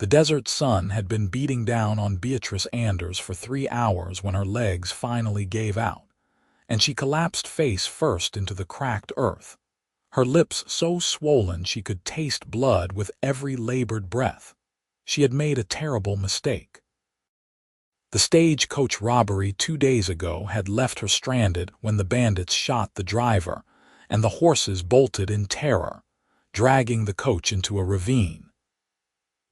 The desert sun had been beating down on Beatrice Anders for 3 hours when her legs finally gave out, and she collapsed face first into the cracked earth, her lips so swollen she could taste blood with every labored breath. She had made a terrible mistake. The stagecoach robbery 2 days ago had left her stranded when the bandits shot the driver, and the horses bolted in terror, dragging the coach into a ravine.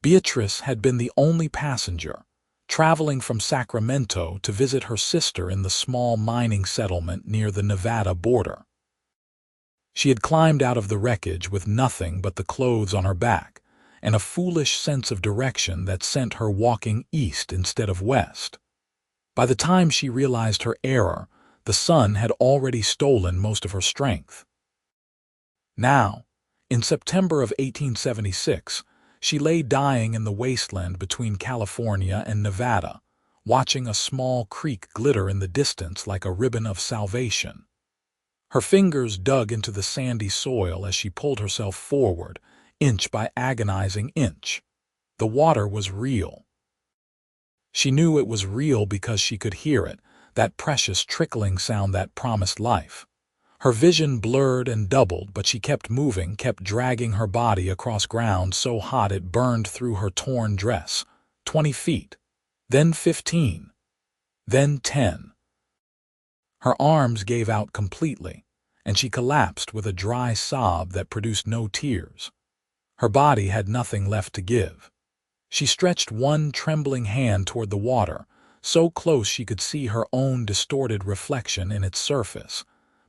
Beatrice had been the only passenger, traveling from Sacramento to visit her sister in the small mining settlement near the Nevada border. She had climbed out of the wreckage with nothing but the clothes on her back and a foolish sense of direction that sent her walking east instead of west. By the time she realized her error, the sun had already stolen most of her strength. Now, in September of 1876, she lay dying in the wasteland between California and Nevada, watching a small creek glitter in the distance like a ribbon of salvation. Her fingers dug into the sandy soil as she pulled herself forward, inch by agonizing inch. The water was real. She knew it was real because she could hear it, that precious trickling sound that promised life. Her vision blurred and doubled, but she kept moving, kept dragging her body across ground so hot it burned through her torn dress. 20 feet, then 15, then 10. Her arms gave out completely, and she collapsed with a dry sob that produced no tears. Her body had nothing left to give. She stretched one trembling hand toward the water, so close she could see her own distorted reflection in its surface,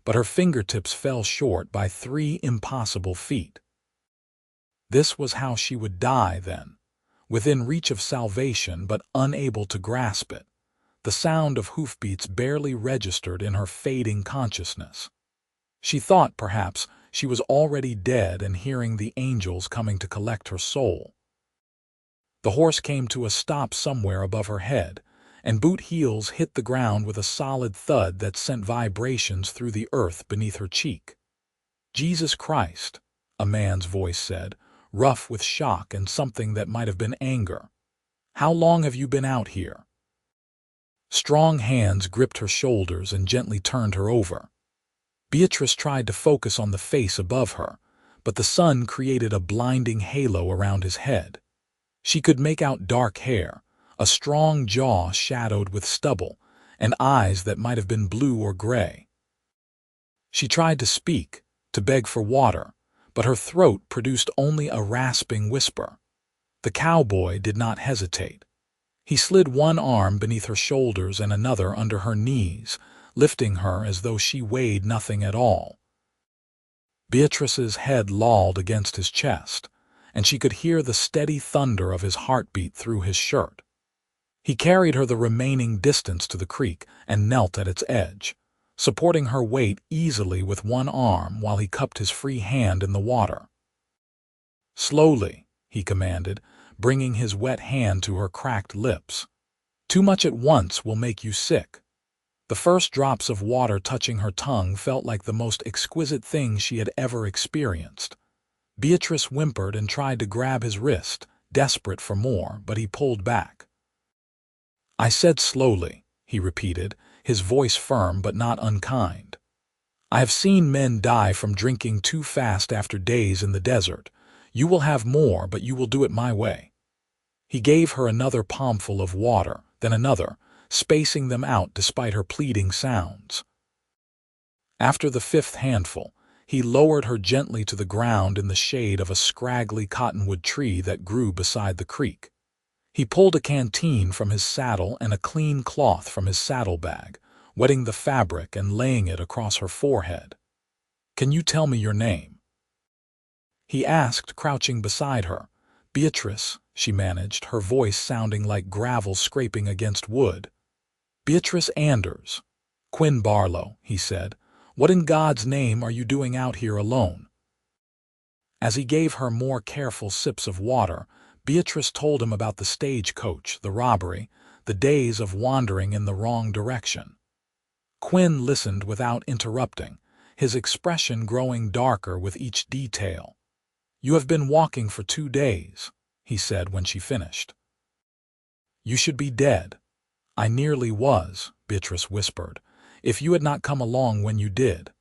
but her fingertips fell short by 3 impossible feet. This was how she would die then, within reach of salvation but unable to grasp it, the sound of hoofbeats barely registered in her fading consciousness. She thought, perhaps, she was already dead and hearing the angels coming to collect her soul. The horse came to a stop somewhere above her head, and boot heels hit the ground with a solid thud that sent vibrations through the earth beneath her cheek. "Jesus Christ," a man's voice said, rough with shock and something that might have been anger. "How long have you been out here?" Strong hands gripped her shoulders and gently turned her over. Beatrice tried to focus on the face above her, but the sun created a blinding halo around his head. She could make out dark hair, a strong jaw shadowed with stubble, and eyes that might have been blue or gray. She tried to speak, to beg for water, but her throat produced only a rasping whisper. The cowboy did not hesitate. He slid one arm beneath her shoulders and another under her knees, lifting her as though she weighed nothing at all. Beatrice's head lolled against his chest, and she could hear the steady thunder of his heartbeat through his shirt. He carried her the remaining distance to the creek and knelt at its edge, supporting her weight easily with one arm while he cupped his free hand in the water. "Slowly," he commanded, bringing his wet hand to her cracked lips. "Too much at once will make you sick." The first drops of water touching her tongue felt like the most exquisite thing she had ever experienced. Beatrice whimpered and tried to grab his wrist, desperate for more, but he pulled back. "I said slowly," he repeated, his voice firm but not unkind. "I have seen men die from drinking too fast after days in the desert. You will have more, but you will do it my way." He gave her another palmful of water, then another, spacing them out despite her pleading sounds. After the 5th handful, he lowered her gently to the ground in the shade of a scraggly cottonwood tree that grew beside the creek. He pulled a canteen from his saddle and a clean cloth from his saddlebag, wetting the fabric and laying it across her forehead. "Can you tell me your name?" he asked, crouching beside her. "Beatrice," she managed, her voice sounding like gravel scraping against wood. "Beatrice Anders." "Quinn Barlow," he said. "What in God's name are you doing out here alone?" As he gave her more careful sips of water, Beatrice told him about the stagecoach, the robbery, the days of wandering in the wrong direction. Quinn listened without interrupting, his expression growing darker with each detail. "You have been walking for 2 days," he said when she finished. You should be dead. I nearly was, Beatrice whispered, if you had not come along when you did.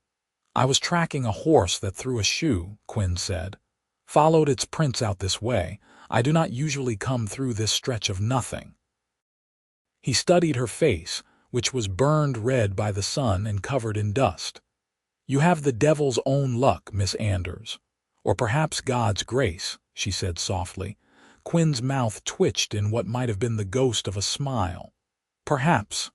I was tracking a horse that threw a shoe, Quinn said. Followed its prints out this way. I do not usually come through this stretch of nothing. He studied her face, which was burned red by the sun and covered in dust. You have the devil's own luck, Miss Anders. Or perhaps God's grace, she said softly. Quinn's mouth twitched in what might have been the ghost of a smile. Perhaps.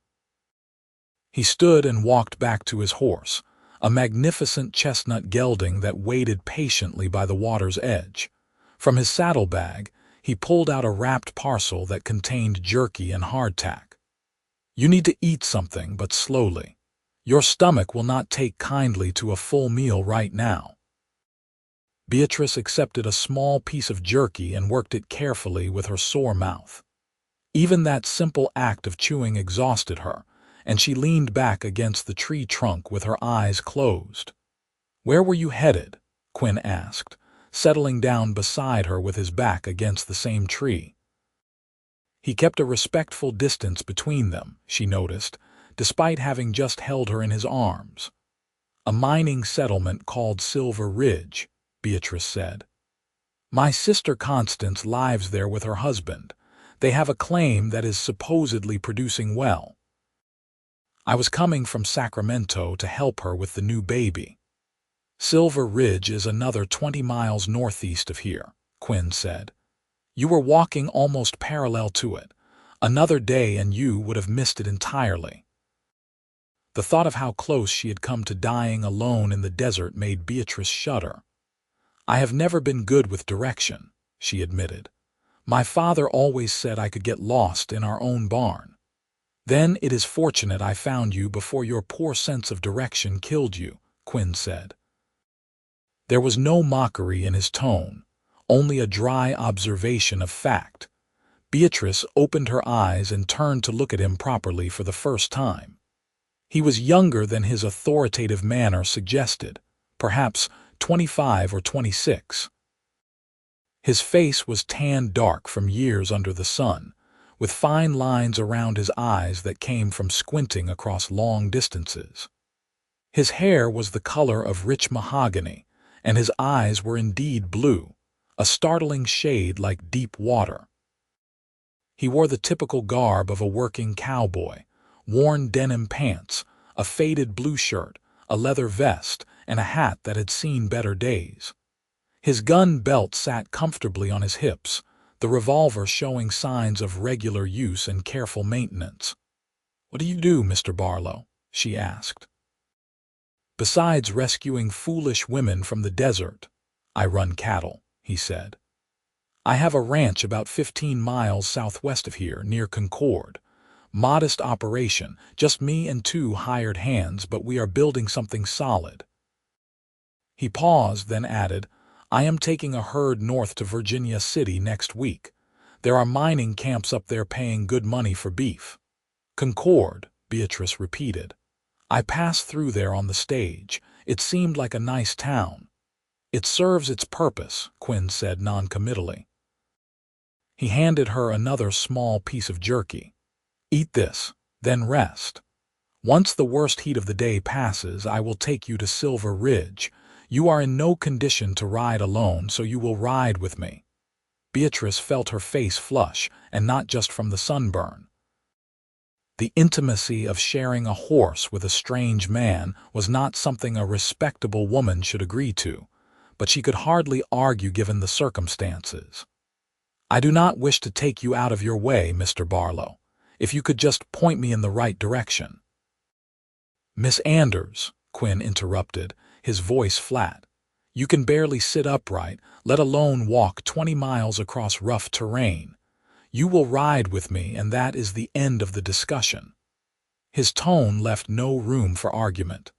He stood and walked back to his horse, a magnificent chestnut gelding that waited patiently by the water's edge. From his saddlebag, he pulled out a wrapped parcel that contained jerky and hardtack. You need to eat something, but slowly. Your stomach will not take kindly to a full meal right now. Beatrice accepted a small piece of jerky and worked it carefully with her sore mouth. Even that simple act of chewing exhausted her, and she leaned back against the tree trunk with her eyes closed. Where were you headed? Quinn asked, settling down beside her with his back against the same tree. He kept a respectful distance between them, she noticed, despite having just held her in his arms. A mining settlement called Silver Ridge, Beatrice said. My sister Constance lives there with her husband. They have a claim that is supposedly producing well. I was coming from Sacramento to help her with the new baby. Silver Ridge is another 20 miles northeast of here, Quinn said. You were walking almost parallel to it. Another day and you would have missed it entirely. The thought of how close she had come to dying alone in the desert made Beatrice shudder. I have never been good with direction, she admitted. My father always said I could get lost in our own barn. Then it is fortunate I found you before your poor sense of direction killed you, Quinn said. There was no mockery in his tone, only a dry observation of fact. Beatrice opened her eyes and turned to look at him properly for the first time. He was younger than his authoritative manner suggested, perhaps 25 or 26. His face was tanned dark from years under the sun, with fine lines around his eyes that came from squinting across long distances. His hair was the color of rich mahogany, and his eyes were indeed blue, a startling shade like deep water. He wore the typical garb of a working cowboy, worn denim pants, a faded blue shirt, a leather vest, and a hat that had seen better days. His gun belt sat comfortably on his hips, the revolver showing signs of regular use and careful maintenance. What do you do, Mr. Barlow? She asked. Besides rescuing foolish women from the desert, I run cattle, he said. I have a ranch about 15 miles southwest of here, near Concord. Modest operation, just me and 2 hired hands, but we are building something solid. He paused, then added, I am taking a herd north to Virginia City next week. There are mining camps up there paying good money for beef. Concord, Beatrice repeated. I passed through there on the stage. It seemed like a nice town. It serves its purpose, Quinn said noncommittally. He handed her another small piece of jerky. Eat this, then rest. Once the worst heat of the day passes, I will take you to Silver Ridge. You are in no condition to ride alone, so you will ride with me. Beatrice felt her face flush, and not just from the sunburn. The intimacy of sharing a horse with a strange man was not something a respectable woman should agree to, but she could hardly argue given the circumstances. I do not wish to take you out of your way, Mr. Barlow. If you could just point me in the right direction. Miss Anders, Quinn interrupted, his voice flat. You can barely sit upright, let alone walk 20 miles across rough terrain. You will ride with me, and that is the end of the discussion. His tone left no room for argument.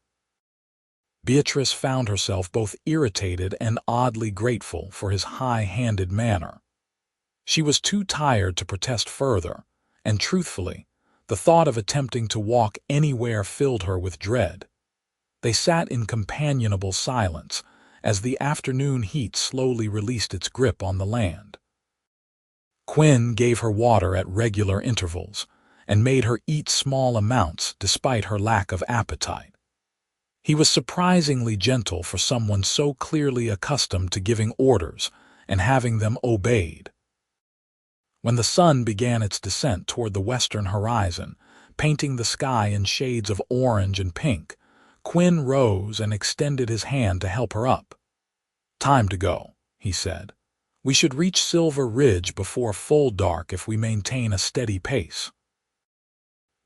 Beatrice found herself both irritated and oddly grateful for his high-handed manner. She was too tired to protest further, and truthfully, the thought of attempting to walk anywhere filled her with dread. They sat in companionable silence as the afternoon heat slowly released its grip on the land. Quinn gave her water at regular intervals and made her eat small amounts despite her lack of appetite. He was surprisingly gentle for someone so clearly accustomed to giving orders and having them obeyed. When the sun began its descent toward the western horizon, painting the sky in shades of orange and pink, Quinn rose and extended his hand to help her up. "Time to go," he said. "We should reach Silver Ridge before full dark if we maintain a steady pace."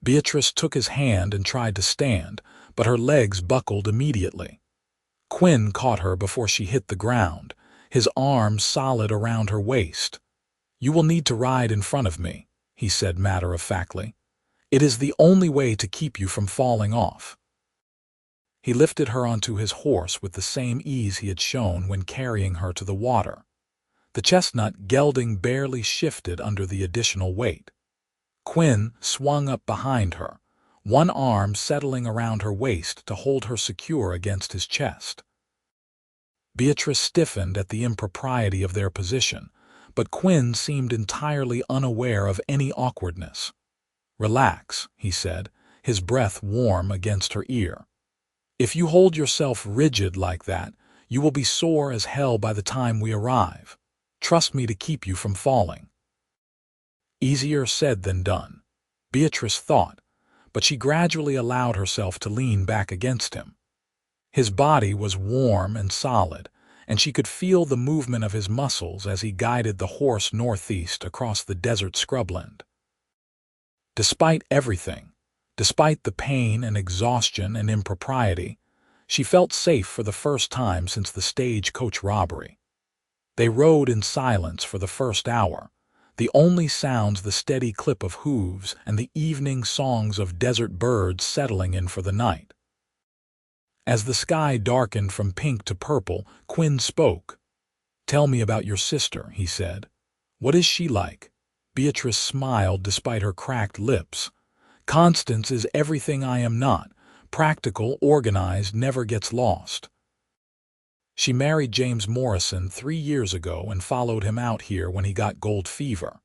Beatrice took his hand and tried to stand, but her legs buckled immediately. Quinn caught her before she hit the ground, his arms solid around her waist. "You will need to ride in front of me," he said matter-of-factly. "It is the only way to keep you from falling off." He lifted her onto his horse with the same ease he had shown when carrying her to the water. The chestnut gelding barely shifted under the additional weight. Quinn swung up behind her, one arm settling around her waist to hold her secure against his chest. Beatrice stiffened at the impropriety of their position, but Quinn seemed entirely unaware of any awkwardness. "Relax," he said, his breath warm against her ear. "If you hold yourself rigid like that, you will be sore as hell by the time we arrive. Trust me to keep you from falling." Easier said than done, Beatrice thought, but she gradually allowed herself to lean back against him. His body was warm and solid, and she could feel the movement of his muscles as he guided the horse northeast across the desert scrubland. Despite everything, despite the pain and exhaustion and impropriety, she felt safe for the first time since the stagecoach robbery. They rode in silence for the first hour, the only sounds the steady clip of hooves and the evening songs of desert birds settling in for the night. As the sky darkened from pink to purple, Quinn spoke. "Tell me about your sister," he said. "What is she like?" Beatrice smiled despite her cracked lips. "Constance is everything I am not. Practical, organized, never gets lost. She married James Morrison 3 years ago and followed him out here when he got gold fever.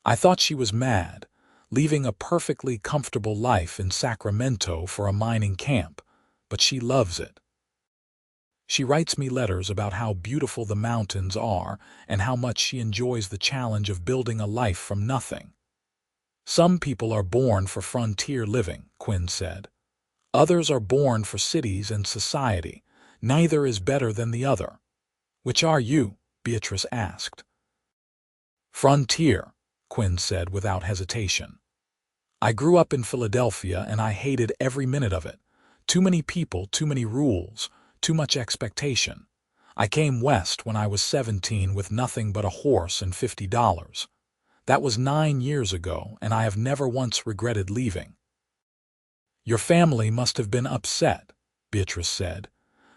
I thought she was mad, leaving a perfectly comfortable life in Sacramento for a mining camp, but she loves it. She writes me letters about how beautiful the mountains are and how much she enjoys the challenge of building a life from nothing. Some people are born for frontier living," Quinn said. "Others are born for cities and society. Neither is better than the other." "Which are you?" Beatrice asked. "Frontier," Quinn said without hesitation. "I grew up in Philadelphia and I hated every minute of it. Too many people, too many rules, too much expectation. I came west when I was 17 with nothing but a horse and $50. That was 9 years ago, and I have never once regretted leaving." "Your family must have been upset," Beatrice said.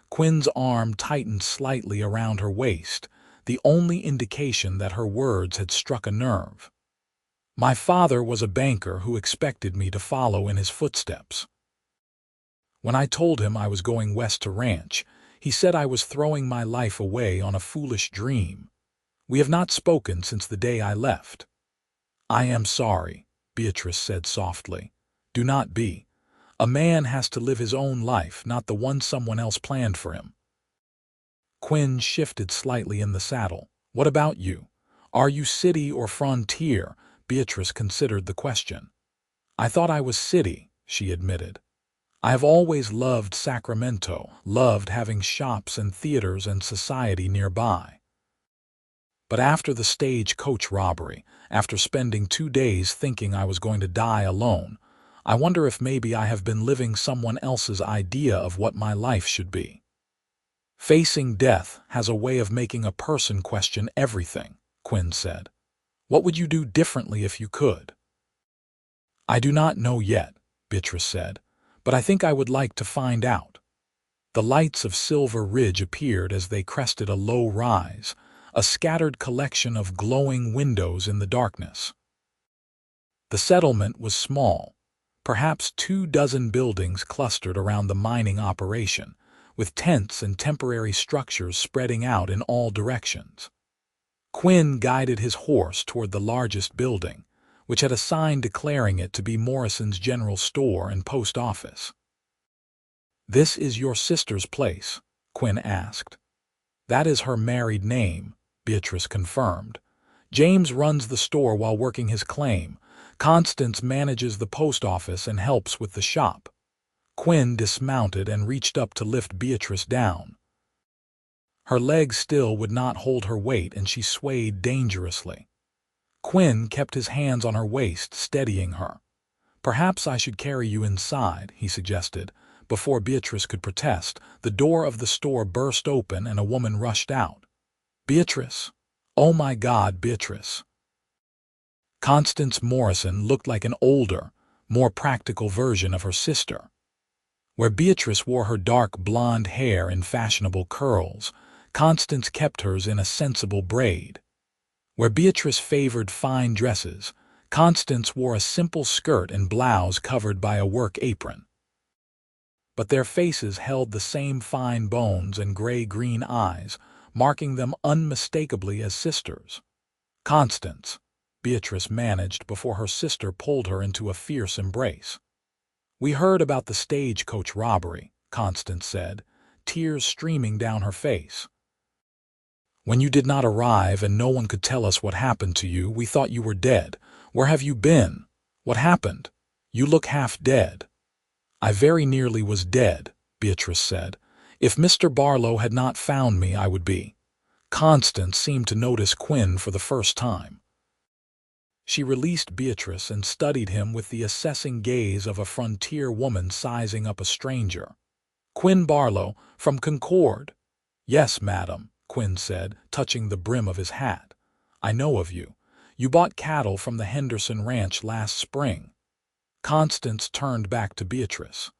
Quinn's arm tightened slightly around her waist, the only indication that her words had struck a nerve. "My father was a banker who expected me to follow in his footsteps. When I told him I was going west to ranch, he said I was throwing my life away on a foolish dream. We have not spoken since the day I left." "I am sorry," Beatrice said softly. "Do not be. A man has to live his own life, not the one someone else planned for him." Quinn shifted slightly in the saddle. "What about you? Are you city or frontier?" Beatrice considered the question. "I thought I was city," she admitted. "I have always loved Sacramento, loved having shops and theaters and society nearby. But after the stagecoach robbery, after spending 2 days thinking I was going to die alone, I wonder if maybe I have been living someone else's idea of what my life should be." "Facing death has a way of making a person question everything," Quinn said. "What would you do differently if you could?" "I do not know yet," Beatrice said, "but I think I would like to find out." The lights of Silver Ridge appeared as they crested a low rise, a scattered collection of glowing windows in the darkness. The settlement was small, perhaps 24 buildings clustered around the mining operation, with tents and temporary structures spreading out in all directions. Quinn guided his horse toward the largest building, which had a sign declaring it to be Morrison's general store and post office. "This is your sister's place?" Quinn asked. "That is her married name," Beatrice confirmed. "James runs the store while working his claim. Constance manages the post office and helps with the shop." Quinn dismounted and reached up to lift Beatrice down. Her legs still would not hold her weight, and she swayed dangerously. Quinn kept his hands on her waist, steadying her. "Perhaps I should carry you inside," he suggested. Before Beatrice could protest, the door of the store burst open and a woman rushed out. "Beatrice! Oh my God, Beatrice!" Constance Morrison looked like an older, more practical version of her sister. Where Beatrice wore her dark blonde hair in fashionable curls, Constance kept hers in a sensible braid. Where Beatrice favored fine dresses, Constance wore a simple skirt and blouse covered by a work apron. But their faces held the same fine bones and gray-green eyes, marking them unmistakably as sisters. "Constance," Beatrice managed before her sister pulled her into a fierce embrace. "We heard about the stagecoach robbery," Constance said, tears streaming down her face. "When you did not arrive and no one could tell us what happened to you, we thought you were dead. Where have you been? What happened? You look half dead." "I very nearly was dead," Beatrice said. "If Mr. Barlow had not found me, I would be." Constance seemed to notice Quinn for the first time. She released Beatrice and studied him with the assessing gaze of a frontier woman sizing up a stranger. "Quinn Barlow, from Concord." "Yes, madam," Quinn said, touching the brim of his hat. "I know of you. You bought cattle from the Henderson Ranch last spring." Constance turned back to Beatrice.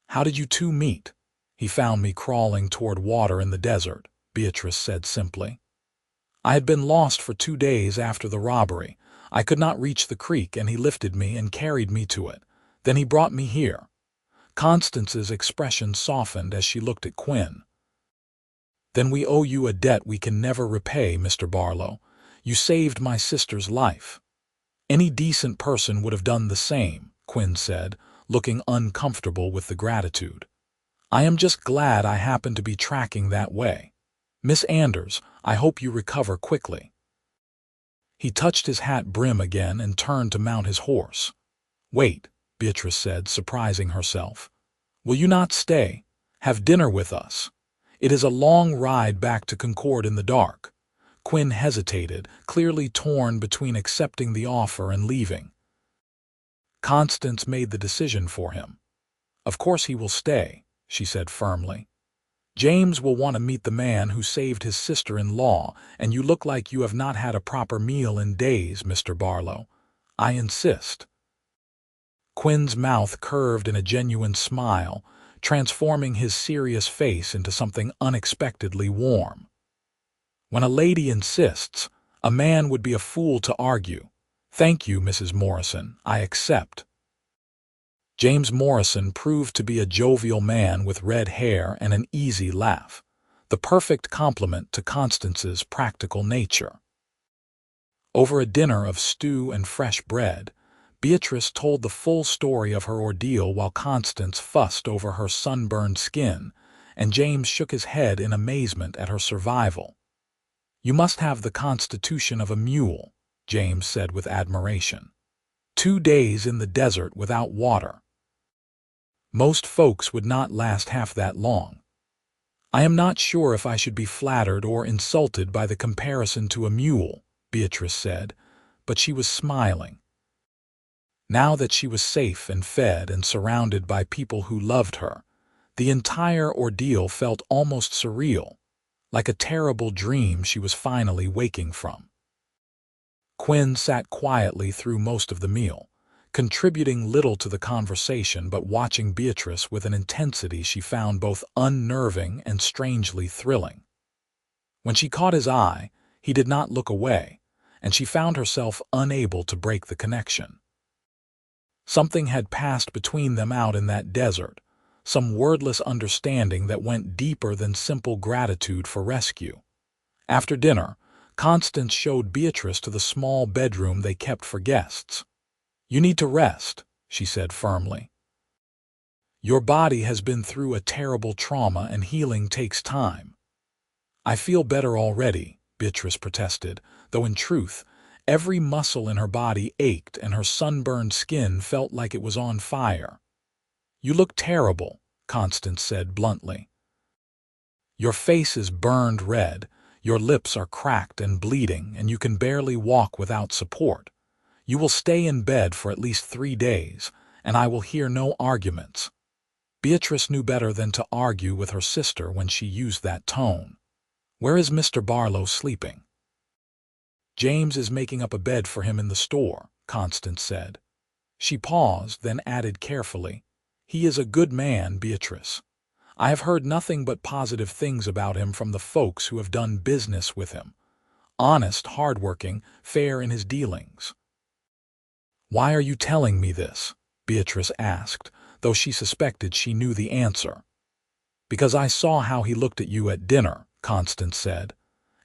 "How did you two meet?" "He found me crawling toward water in the desert," Beatrice said simply. "I had been lost for 2 days after the robbery. I could not reach the creek, and he lifted me and carried me to it. Then he brought me here." Constance's expression softened as she looked at Quinn. "Then we owe you a debt we can never repay, Mr. Barlow. You saved my sister's life." "Any decent person would have done the same," Quinn said, looking uncomfortable with the gratitude. "I am just glad I happened to be tracking that way. Miss Anders, I hope you recover quickly." He touched his hat brim again and turned to mount his horse. "Wait," Beatrice said, surprising herself. "Will you not stay? Have dinner with us? It is a long ride back to Concord in the dark." Quinn hesitated, clearly torn between accepting the offer and leaving. Constance made the decision for him. "Of course he will stay," she said firmly. "James will want to meet the man who saved his sister-in-law, and you look like you have not had a proper meal in days, Mr. Barlow. I insist." Quinn's mouth curved in a genuine smile, transforming his serious face into something unexpectedly warm. "When a lady insists, a man would be a fool to argue. Thank you, Mrs. Morrison, I accept." James Morrison proved to be a jovial man with red hair and an easy laugh, the perfect complement to Constance's practical nature. Over a dinner of stew and fresh bread, Beatrice told the full story of her ordeal while Constance fussed over her sunburned skin, and James shook his head in amazement at her survival. "You must have the constitution of a mule," James said with admiration. 2 days in the desert without water. Most folks would not last half that long. "I am not sure if I should be flattered or insulted by the comparison to a mule," Beatrice said, but she was smiling. Now that she was safe and fed and surrounded by people who loved her, the entire ordeal felt almost surreal, like a terrible dream she was finally waking from. Quinn sat quietly through most of the meal, contributing little to the conversation but watching Beatrice with an intensity she found both unnerving and strangely thrilling. When she caught his eye, he did not look away, and she found herself unable to break the connection. Something had passed between them out in that desert, some wordless understanding that went deeper than simple gratitude for rescue. After dinner, Constance showed Beatrice to the small bedroom they kept for guests. "You need to rest," she said firmly. "Your body has been through a terrible trauma and healing takes time." "I feel better already," Beatrice protested, though in truth, every muscle in her body ached and her sunburned skin felt like it was on fire. "You look terrible," Constance said bluntly. "Your face is burned red, your lips are cracked and bleeding, and you can barely walk without support. You will stay in bed for at least 3 days, and I will hear no arguments." Beatrice knew better than to argue with her sister when she used that tone. "Where is Mr. Barlow sleeping?" "James is making up a bed for him in the store," Constance said. She paused, then added carefully, "He is a good man, Beatrice. I have heard nothing but positive things about him from the folks who have done business with him. Honest, hardworking, fair in his dealings." "Why are you telling me this?" Beatrice asked, though she suspected she knew the answer. "Because I saw how he looked at you at dinner," Constance said.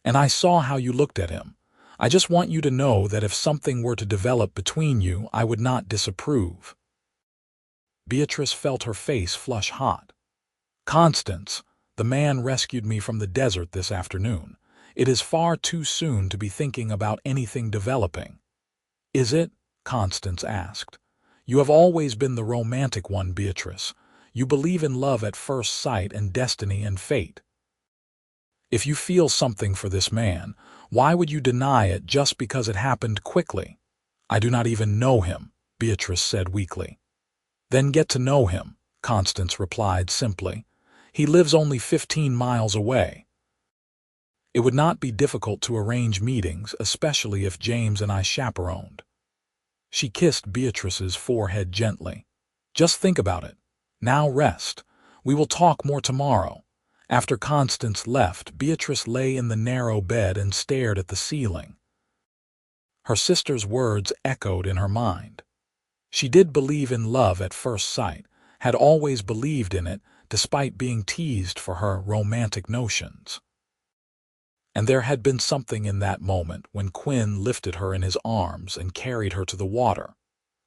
"And I saw how you looked at him. I just want you to know that if something were to develop between you, I would not disapprove." Beatrice felt her face flush hot. "Constance, the man rescued me from the desert this afternoon. It is far too soon to be thinking about anything developing." "Is it?" Constance asked. "You have always been the romantic one, Beatrice. You believe in love at first sight and destiny and fate. If you feel something for this man, why would you deny it just because it happened quickly?" "I do not even know him," Beatrice said weakly. "Then get to know him," Constance replied simply. "He lives only 15 miles away. It would not be difficult to arrange meetings, especially if James and I chaperoned." She kissed Beatrice's forehead gently. "Just think about it. Now rest. We will talk more tomorrow." After Constance left, Beatrice lay in the narrow bed and stared at the ceiling. Her sister's words echoed in her mind. She did believe in love at first sight, had always believed in it, despite being teased for her romantic notions. And there had been something in that moment when Quinn lifted her in his arms and carried her to the water.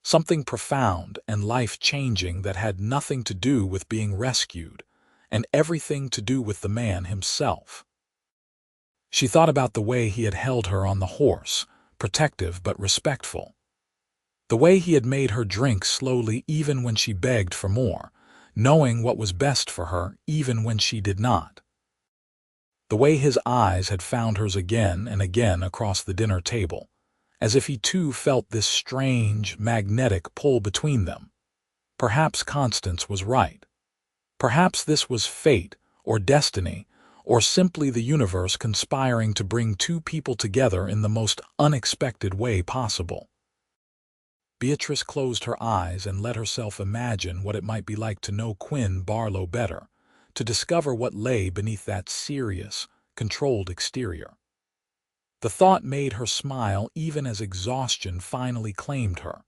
Something profound and life-changing that had nothing to do with being rescued, and everything to do with the man himself. She thought about the way he had held her on the horse, protective but respectful. The way he had made her drink slowly even when she begged for more, knowing what was best for her even when she did not. The way his eyes had found hers again and again across the dinner table, as if he too felt this strange, magnetic pull between them. Perhaps Constance was right. Perhaps this was fate, or destiny, or simply the universe conspiring to bring two people together in the most unexpected way possible. Beatrice closed her eyes and let herself imagine what it might be like to know Quinn Barlow better, to discover what lay beneath that serious, controlled exterior. The thought made her smile even as exhaustion finally claimed her.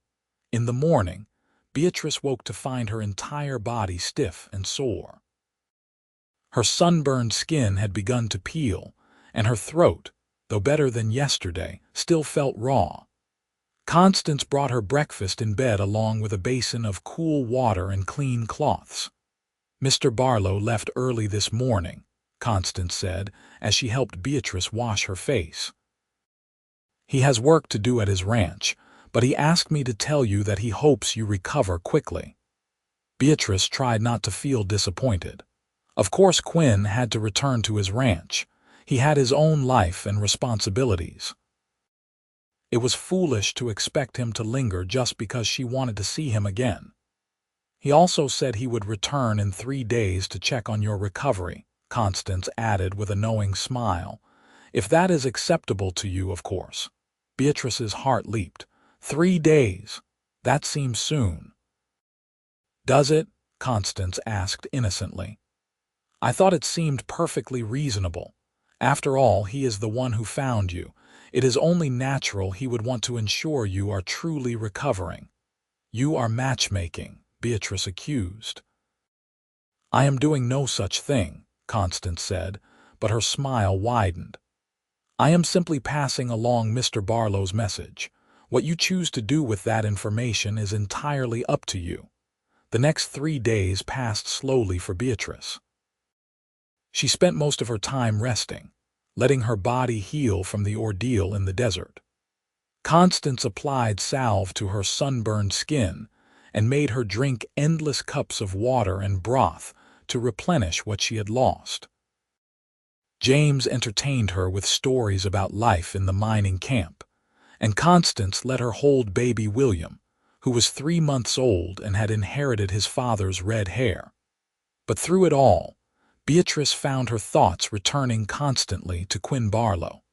In the morning, Beatrice woke to find her entire body stiff and sore. Her sunburned skin had begun to peel, and her throat, though better than yesterday, still felt raw. Constance brought her breakfast in bed along with a basin of cool water and clean cloths. "Mr. Barlow left early this morning," Constance said, as she helped Beatrice wash her face. "He has work to do at his ranch, but he asked me to tell you that he hopes you recover quickly." Beatrice tried not to feel disappointed. Of course Quinn had to return to his ranch. He had his own life and responsibilities. It was foolish to expect him to linger just because she wanted to see him again. "He also said he would return in 3 days to check on your recovery," Constance added with a knowing smile. "If that is acceptable to you, of course." Beatrice's heart leaped. 3 days? That seems soon. "Does it?" Constance asked innocently. "I thought it seemed perfectly reasonable. After all, he is the one who found you. It is only natural he would want to ensure you are truly recovering." "You are matchmaking," Beatrice accused. "I am doing no such thing," Constance said, but her smile widened. I am simply passing along Mr. Barlow's message. What you choose to do with that information is entirely up to you." The next 3 days passed slowly for Beatrice. She spent most of her time resting, letting her body heal from the ordeal in the desert. Constance applied salve to her sunburned skin and made her drink endless cups of water and broth to replenish what she had lost. James entertained her with stories about life in the mining camp, and Constance let her hold baby William, who was 3 months old and had inherited his father's red hair. But through it all, Beatrice found her thoughts returning constantly to Quinn Barlow.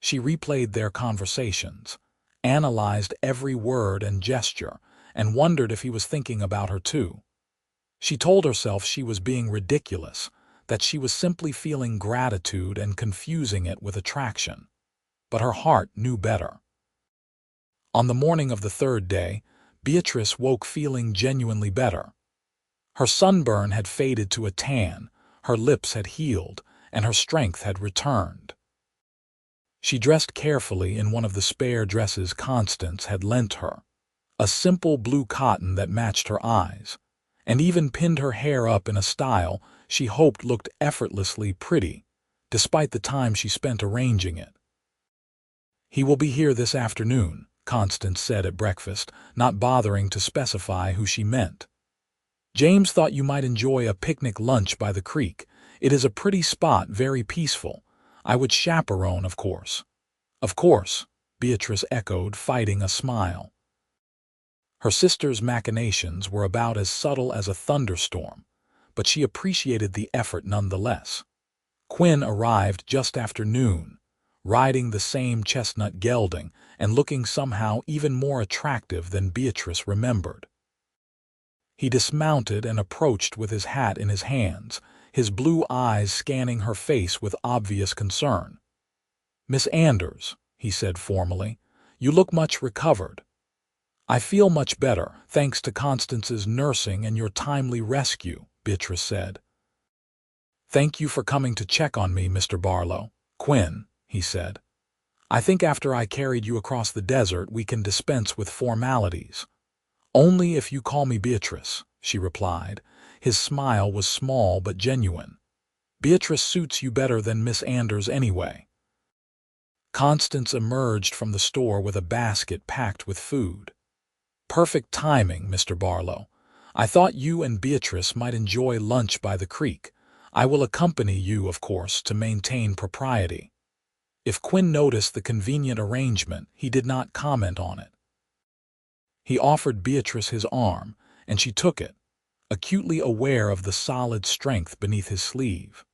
She replayed their conversations, analyzed every word and gesture, and wondered if he was thinking about her too. She told herself she was being ridiculous, that she was simply feeling gratitude and confusing it with attraction. But her heart knew better. On the morning of the 3rd day, Beatrice woke feeling genuinely better. Her sunburn had faded to a tan, her lips had healed, and her strength had returned. She dressed carefully in one of the spare dresses Constance had lent her, a simple blue cotton that matched her eyes, and even pinned her hair up in a style she hoped looked effortlessly pretty, despite the time she spent arranging it. "He will be here this afternoon," Constance said at breakfast, not bothering to specify who she meant. "James thought you might enjoy a picnic lunch by the creek. It is a pretty spot, very peaceful. I would chaperone, of course." "Of course," Beatrice echoed, fighting a smile. Her sister's machinations were about as subtle as a thunderstorm, but she appreciated the effort nonetheless. Quinn arrived just after noon, riding the same chestnut gelding and looking somehow even more attractive than Beatrice remembered. He dismounted and approached with his hat in his hands, his blue eyes scanning her face with obvious concern. "Miss Anders," he said formally, "you look much recovered." "I feel much better, thanks to Constance's nursing and your timely rescue," Beatrice said. "Thank you for coming to check on me, Mr. Barlow." "Quinn," he said, "I think after I carried you across the desert we can dispense with formalities." "Only if you call me Beatrice," she replied. His smile was small but genuine. "Beatrice suits you better than Miss Anders anyway." Constance emerged from the store with a basket packed with food. "Perfect timing, Mr. Barlow. I thought you and Beatrice might enjoy lunch by the creek. I will accompany you, of course, to maintain propriety." If Quinn noticed the convenient arrangement, he did not comment on it. He offered Beatrice his arm, and she took it, acutely aware of the solid strength beneath his sleeve.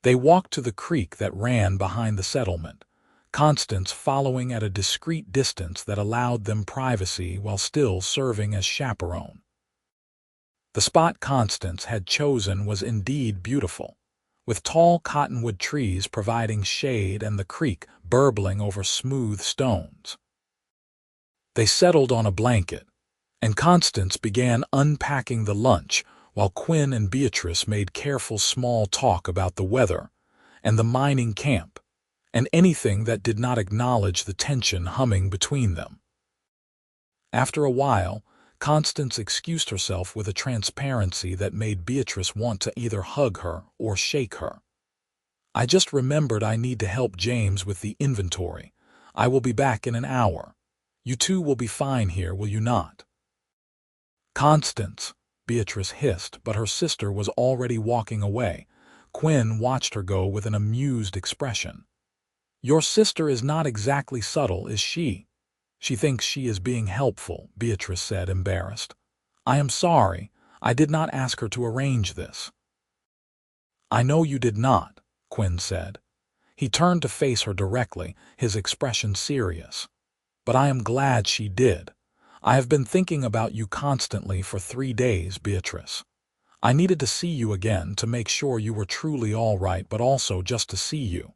They walked to the creek that ran behind the settlement, Constance following at a discreet distance that allowed them privacy while still serving as chaperone. The spot Constance had chosen was indeed beautiful, with tall cottonwood trees providing shade and the creek burbling over smooth stones. They settled on a blanket, and Constance began unpacking the lunch while Quinn and Beatrice made careful small talk about the weather and the mining camp, and anything that did not acknowledge the tension humming between them. After a while, Constance excused herself with a transparency that made Beatrice want to either hug her or shake her. "I just remembered I need to help James with the inventory. I will be back in an hour. You two will be fine here, will you not?" "Constance," Beatrice hissed, but her sister was already walking away. Quinn watched her go with an amused expression. "Your sister is not exactly subtle, is she?" "She thinks she is being helpful," Beatrice said, embarrassed. "I am sorry. I did not ask her to arrange this." "I know you did not," Quinn said. He turned to face her directly, his expression serious. "But I am glad she did. I have been thinking about you constantly for 3 days, Beatrice. I needed to see you again to make sure you were truly all right, but also just to see you."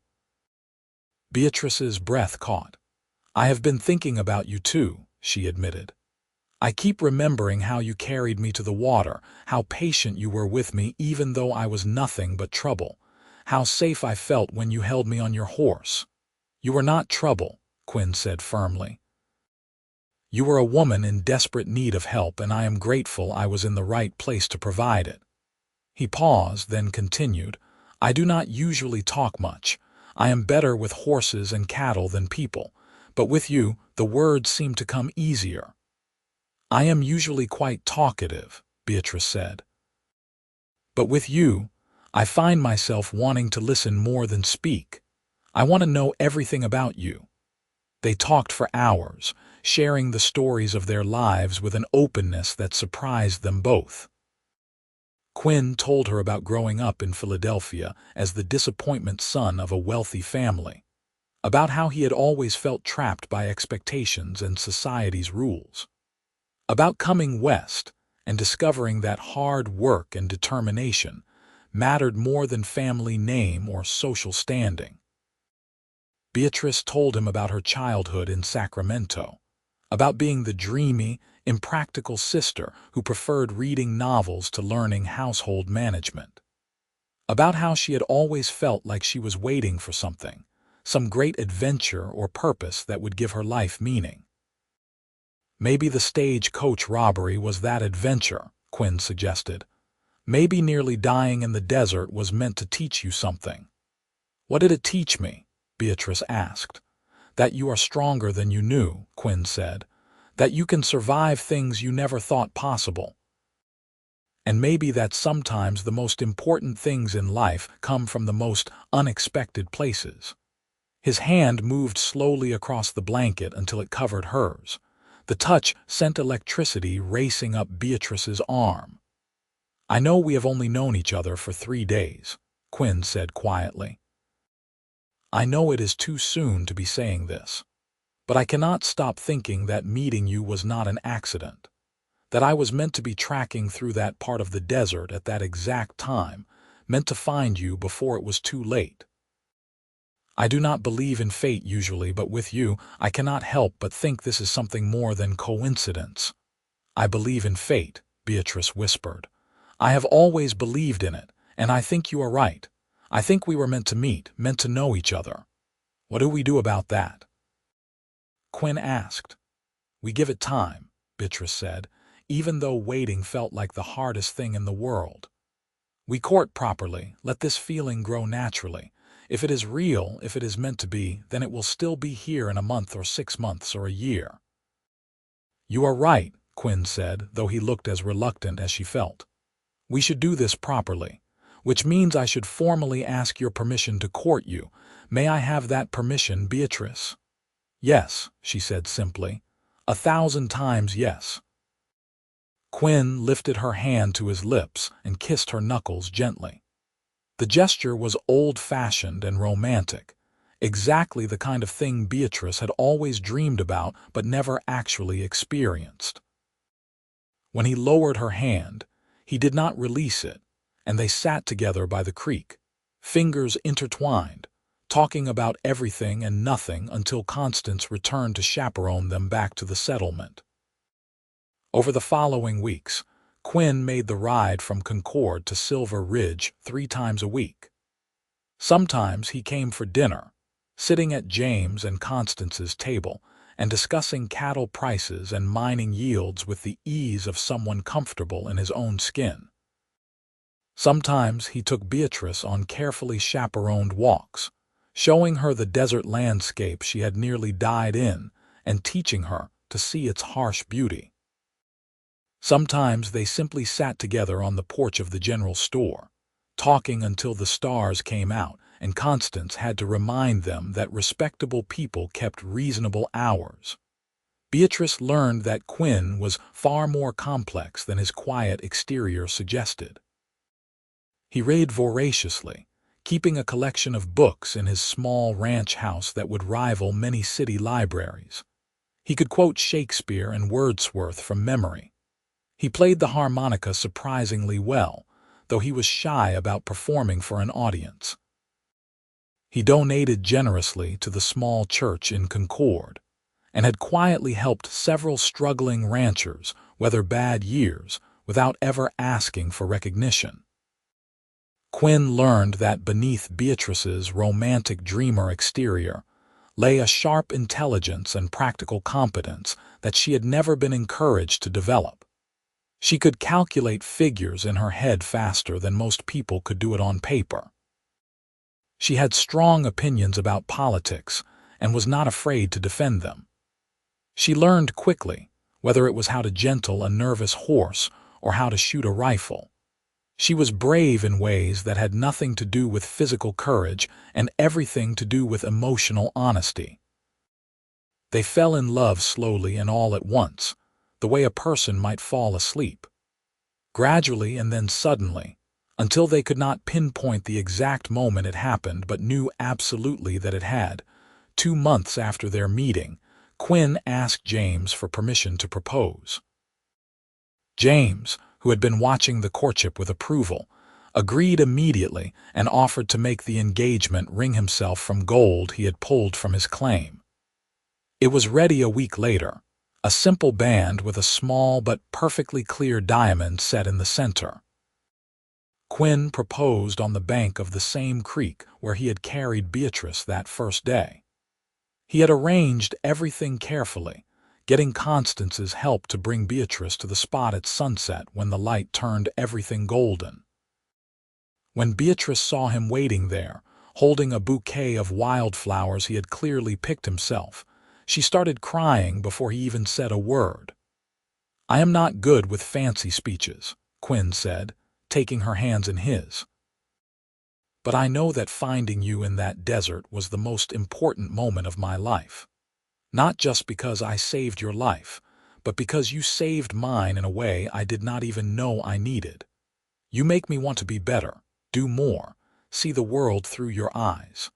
Beatrice's breath caught. "I have been thinking about you too," she admitted. "I keep remembering how you carried me to the water, how patient you were with me even though I was nothing but trouble, How safe I felt when you held me on your horse." "You were not trouble," Quinn said firmly. "You were a woman in desperate need of help, and I am grateful I was in the right place to provide it." He paused, then continued, "I do not usually talk much. I am better with horses and cattle than people, but with you, the words seem to come easier." "I am usually quite talkative," Beatrice said. "But with you, I find myself wanting to listen more than speak. I want to know everything about you." They talked for hours, sharing the stories of their lives with an openness that surprised them both. Quinn told her about growing up in Philadelphia as the disappointment son of a wealthy family, about how he had always felt trapped by expectations and society's rules, about coming west and discovering that hard work and determination mattered more than family name or social standing. Beatrice told him about her childhood in Sacramento, about being the dreamy, impractical sister who preferred reading novels to learning household management, about how she had always felt like she was waiting for something, some great adventure or purpose that would give her life meaning. "Maybe the stagecoach robbery was that adventure," Quinn suggested. "Maybe nearly dying in the desert was meant to teach you something." "What did it teach me?" Beatrice asked. "That you are stronger than you knew," Quinn said. "That you can survive things you never thought possible. And maybe that sometimes the most important things in life come from the most unexpected places." His hand moved slowly across the blanket until it covered hers. The touch sent electricity racing up Beatrice's arm. "I know we have only known each other for 3 days," Quinn said quietly. "I know it is too soon to be saying this, but I cannot stop thinking that meeting you was not an accident, that I was meant to be tracking through that part of the desert at that exact time, meant to find you before it was too late. I do not believe in fate usually, but with you, I cannot help but think this is something more than coincidence." "I believe in fate," Beatrice whispered. "I have always believed in it, and I think you are right. I think we were meant to meet, meant to know each other." "What do we do about that?" Quinn asked. "We give it time," Beatrice said, even though waiting felt like the hardest thing in the world. "We court properly, let this feeling grow naturally. If it is real, if it is meant to be, then it will still be here in a month or 6 months or a year." "You are right," Quinn said, though he looked as reluctant as she felt. "We should do this properly, which means I should formally ask your permission to court you. May I have that permission, Beatrice?" "Yes," she said simply. 1,000 times yes." Quinn lifted her hand to his lips and kissed her knuckles gently. The gesture was old-fashioned and romantic, exactly the kind of thing Beatrice had always dreamed about but never actually experienced. When he lowered her hand, he did not release it, and they sat together by the creek, fingers intertwined, talking about everything and nothing until Constance returned to chaperone them back to the settlement. Over the following weeks, Quinn made the ride from Concord to Silver Ridge 3 times a week. Sometimes he came for dinner, sitting at James and Constance's table and discussing cattle prices and mining yields with the ease of someone comfortable in his own skin. Sometimes he took Beatrice on carefully chaperoned walks, showing her the desert landscape she had nearly died in and teaching her to see its harsh beauty. Sometimes they simply sat together on the porch of the general store, talking until the stars came out and Constance had to remind them that respectable people kept reasonable hours. Beatrice learned that Quinn was far more complex than his quiet exterior suggested. He read voraciously, keeping a collection of books in his small ranch house that would rival many city libraries. He could quote Shakespeare and Wordsworth from memory. He played the harmonica surprisingly well, though he was shy about performing for an audience. He donated generously to the small church in Concord, and had quietly helped several struggling ranchers weather bad years without ever asking for recognition. Quinn learned that beneath Beatrice's romantic dreamer exterior lay a sharp intelligence and practical competence that she had never been encouraged to develop. She could calculate figures in her head faster than most people could do it on paper. She had strong opinions about politics and was not afraid to defend them. She learned quickly, whether it was how to gentle a nervous horse or how to shoot a rifle. She was brave in ways that had nothing to do with physical courage and everything to do with emotional honesty. They fell in love slowly and all at once, the way a person might fall asleep. Gradually and then suddenly, until they could not pinpoint the exact moment it happened but knew absolutely that it had. 2 months after their meeting, Quinn asked James for permission to propose. James, who had been watching the courtship with approval, agreed immediately and offered to make the engagement ring himself from gold he had pulled from his claim. It was ready a week later, a simple band with a small but perfectly clear diamond set in the center. Quinn proposed on the bank of the same creek where he had carried Beatrice that first day. He had arranged everything carefully, getting Constance's help to bring Beatrice to the spot at sunset when the light turned everything golden. When Beatrice saw him waiting there, holding a bouquet of wildflowers he had clearly picked himself, she started crying before he even said a word. "I am not good with fancy speeches," Quinn said, taking her hands in his. "But I know that finding you in that desert was the most important moment of my life. Not just because I saved your life, but because you saved mine in a way I did not even know I needed. You make me want to be better, do more, see the world through your eyes.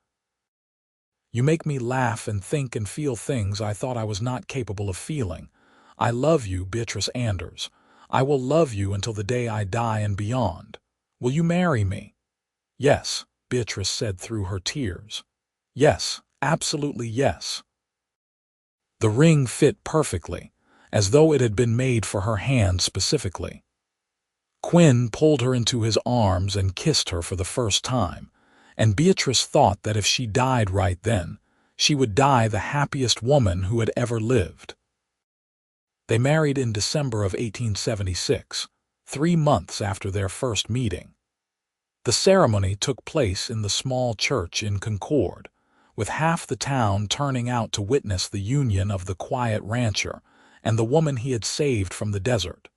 You make me laugh and think and feel things I thought I was not capable of feeling. I love you, Beatrice Anders. I will love you until the day I die and beyond. Will you marry me?" "Yes," Beatrice said through her tears. "Yes, absolutely yes." The ring fit perfectly, as though it had been made for her hand specifically. Quinn pulled her into his arms and kissed her for the first time, and Beatrice thought that if she died right then, she would die the happiest woman who had ever lived. They married in December of 1876, 3 months after their first meeting. The ceremony took place in the small church in Concord, with half the town turning out to witness the union of the quiet rancher and the woman he had saved from the desert.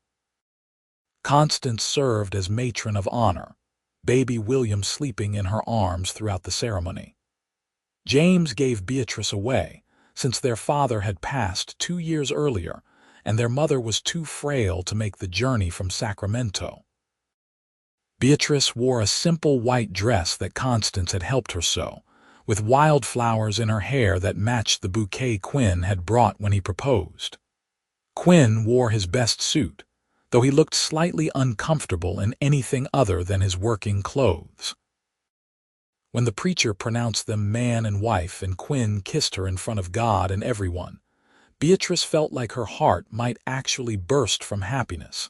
Constance served as matron of honor, baby William sleeping in her arms throughout the ceremony. James gave Beatrice away, since their father had passed 2 years earlier, and their mother was too frail to make the journey from Sacramento. Beatrice wore a simple white dress that Constance had helped her sew, with wildflowers in her hair that matched the bouquet Quinn had brought when he proposed. Quinn wore his best suit, though he looked slightly uncomfortable in anything other than his working clothes. When the preacher pronounced them man and wife and Quinn kissed her in front of God and everyone, Beatrice felt like her heart might actually burst from happiness.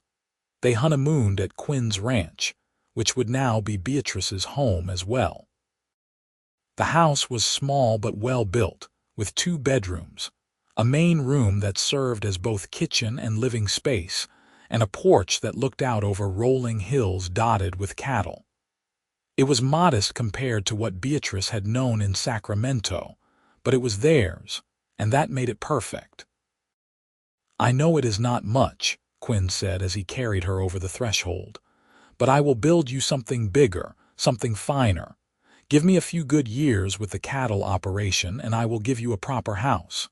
They honeymooned at Quinn's ranch, which would now be Beatrice's home as well. The house was small but well built, with 2 bedrooms, a main room that served as both kitchen and living space, and a porch that looked out over rolling hills dotted with cattle. It was modest compared to what Beatrice had known in Sacramento, but it was theirs, and that made it perfect. "I know it is not much," Quinn said as he carried her over the threshold, "but I will build you something bigger, something finer. Give me a few good years with the cattle operation and I will give you a proper house."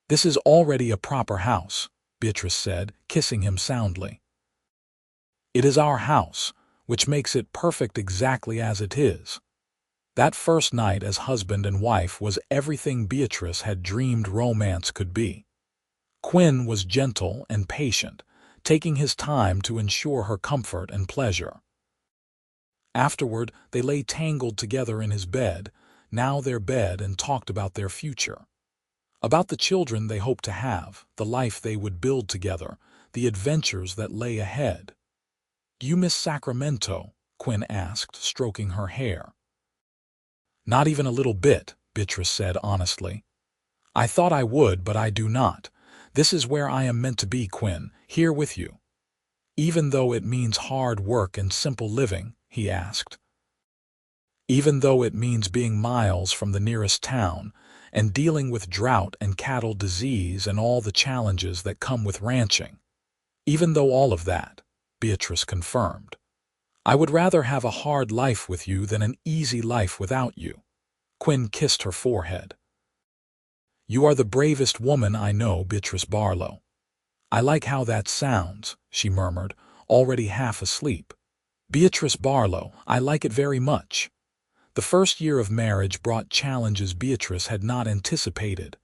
"This is already a proper house," Beatrice said, kissing him soundly. "It is our house, which makes it perfect exactly as it is." That first night as husband and wife was everything Beatrice had dreamed romance could be. Quinn was gentle and patient, taking his time to ensure her comfort and pleasure. Afterward, they lay tangled together in his bed, now their bed, and talked about their future. About the children they hoped to have, the life they would build together, the adventures that lay ahead. "Do you miss Sacramento?" Quinn asked, stroking her hair. Not even a little bit, Beatrice said honestly. I thought I would, but I do not. This is where I am meant to be, Quinn, here with you. Even though it means hard work and simple living, he asked. Even though it means being miles from the nearest town and dealing with drought and cattle disease and all the challenges that come with ranching. Even though all of that, Beatrice confirmed. I would rather have a hard life with you than an easy life without you. Quinn kissed her forehead. You are the bravest woman I know, Beatrice Barlow. I like how that sounds, she murmured, already half asleep. Beatrice Barlow, I like it very much. The first year of marriage brought challenges Beatrice had not anticipated.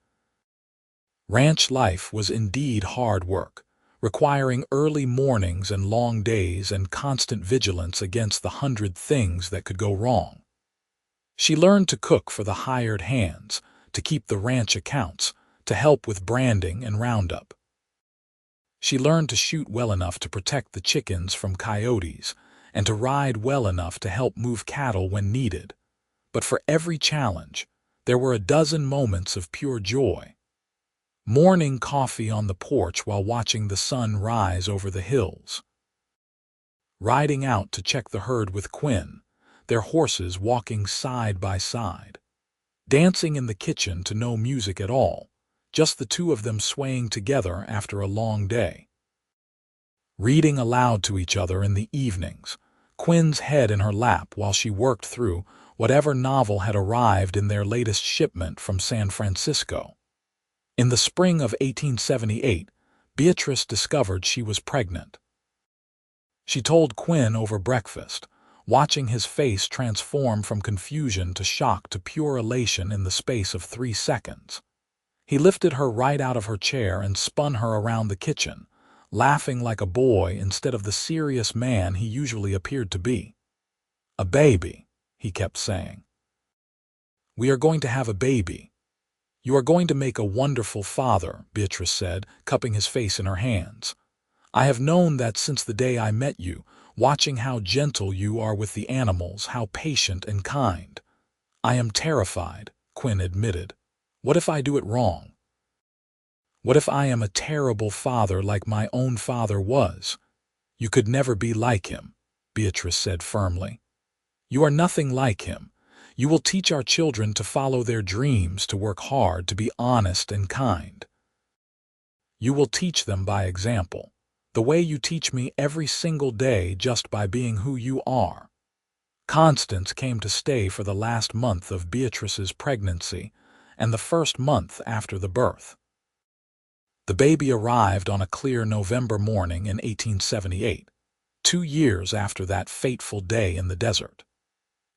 Ranch life was indeed hard work, requiring early mornings and long days and constant vigilance against the 100 things that could go wrong. She learned to cook for the hired hands, to keep the ranch accounts, to help with branding and roundup. She learned to shoot well enough to protect the chickens from coyotes and to ride well enough to help move cattle when needed. But for every challenge, there were a dozen moments of pure joy. Morning coffee on the porch while watching the sun rise over the hills. Riding out to check the herd with Quinn, their horses walking side by side. Dancing in the kitchen to no music at all, just the two of them swaying together after a long day. Reading aloud to each other in the evenings, Quinn's head in her lap while she worked through whatever novel had arrived in their latest shipment from San Francisco. In the spring of 1878, Beatrice discovered she was pregnant. She told Quinn over breakfast, watching his face transform from confusion to shock to pure elation in the space of 3 seconds. He lifted her right out of her chair and spun her around the kitchen, laughing like a boy instead of the serious man he usually appeared to be. A baby, he kept saying. We are going to have a baby. You are going to make a wonderful father, Beatrice said, cupping his face in her hands. I have known that since the day I met you, watching how gentle you are with the animals, how patient and kind. I am terrified, Quinn admitted. What if I do it wrong? What if I am a terrible father like my own father was? You could never be like him, Beatrice said firmly. You are nothing like him. You will teach our children to follow their dreams, to work hard, to be honest and kind. You will teach them by example, the way you teach me every single day just by being who you are. Constance came to stay for the last month of Beatrice's pregnancy and the first month after the birth. The baby arrived on a clear November morning in 1878, 2 years after that fateful day in the desert.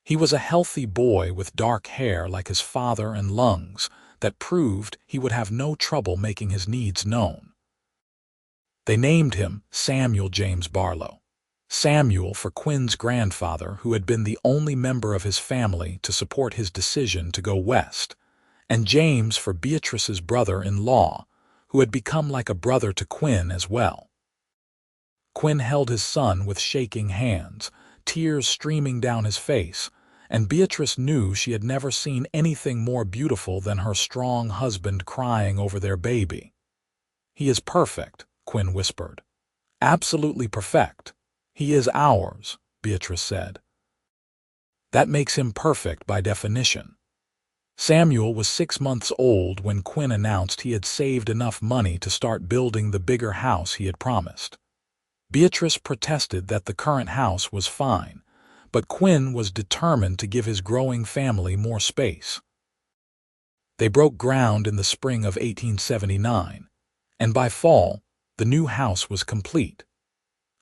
He was a healthy boy with dark hair like his father and lungs that proved he would have no trouble making his needs known. They named him Samuel James Barlow. Samuel for Quinn's grandfather, who had been the only member of his family to support his decision to go west, and James for Beatrice's brother-in-law, who had become like a brother to Quinn as well. Quinn held his son with shaking hands, tears streaming down his face, and Beatrice knew she had never seen anything more beautiful than her strong husband crying over their baby. He is perfect, Quinn whispered. Absolutely perfect. He is ours, Beatrice said. That makes him perfect by definition. Samuel was 6 months old when Quinn announced he had saved enough money to start building the bigger house he had promised. Beatrice protested that the current house was fine, but Quinn was determined to give his growing family more space. They broke ground in the spring of 1879, and by fall, the new house was complete.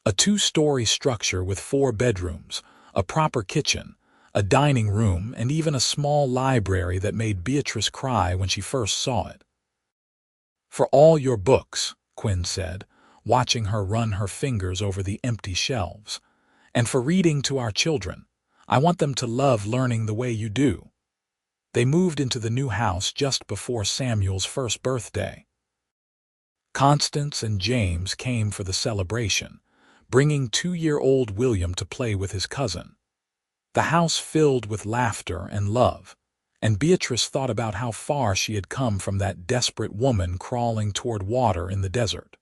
A 2-story structure with 4 bedrooms, a proper kitchen, a dining room, and even a small library that made Beatrice cry when she first saw it. For all your books, Quinn said, watching her run her fingers over the empty shelves, and for reading to our children. I want them to love learning the way you do. They moved into the new house just before Samuel's first birthday. Constance and James came for the celebration, bringing 2-year-old William to play with his cousin. The house filled with laughter and love, and Beatrice thought about how far she had come from that desperate woman crawling toward water in the desert.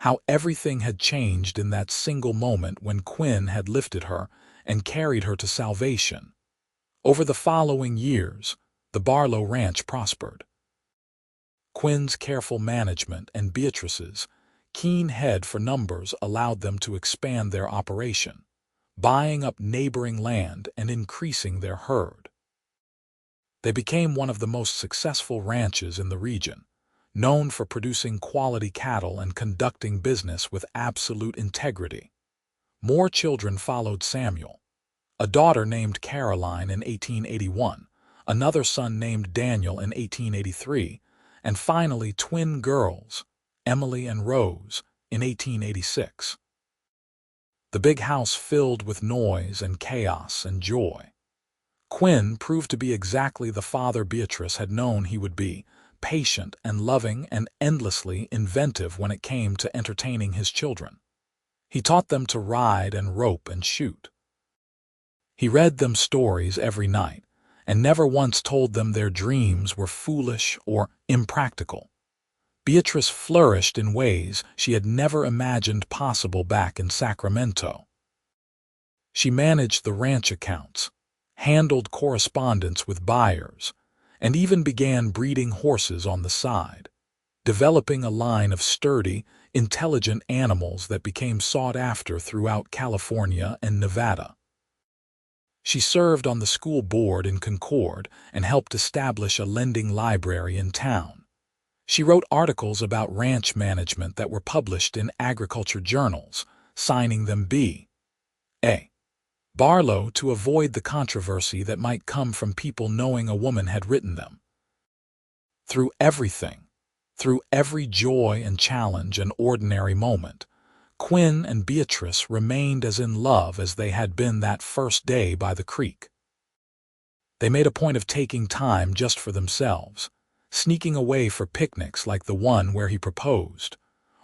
How everything had changed in that single moment when Quinn had lifted her and carried her to salvation. Over the following years, the Barlow ranch prospered. Quinn's careful management and Beatrice's keen head for numbers allowed them to expand their operation, buying up neighboring land and increasing their herd. They became one of the most successful ranches in the region, known for producing quality cattle and conducting business with absolute integrity. More children followed Samuel, a daughter named Caroline in 1881, another son named Daniel in 1883, and finally twin girls, Emily and Rose, in 1886. The big house filled with noise and chaos and joy. Quinn proved to be exactly the father Beatrice had known he would be, patient and loving and endlessly inventive when it came to entertaining his children. He taught them to ride and rope and shoot. He read them stories every night, and never once told them their dreams were foolish or impractical. Beatrice flourished in ways she had never imagined possible back in Sacramento. She managed the ranch accounts, handled correspondence with buyers, and even began breeding horses on the side, developing a line of sturdy, intelligent animals that became sought after throughout California and Nevada. She served on the school board in Concord and helped establish a lending library in town. She wrote articles about ranch management that were published in agriculture journals, signing them B.A. Barlow to avoid the controversy that might come from people knowing a woman had written them. Through everything, through every joy and challenge and ordinary moment, Quinn and Beatrice remained as in love as they had been that first day by the creek. They made a point of taking time just for themselves, sneaking away for picnics like the one where he proposed,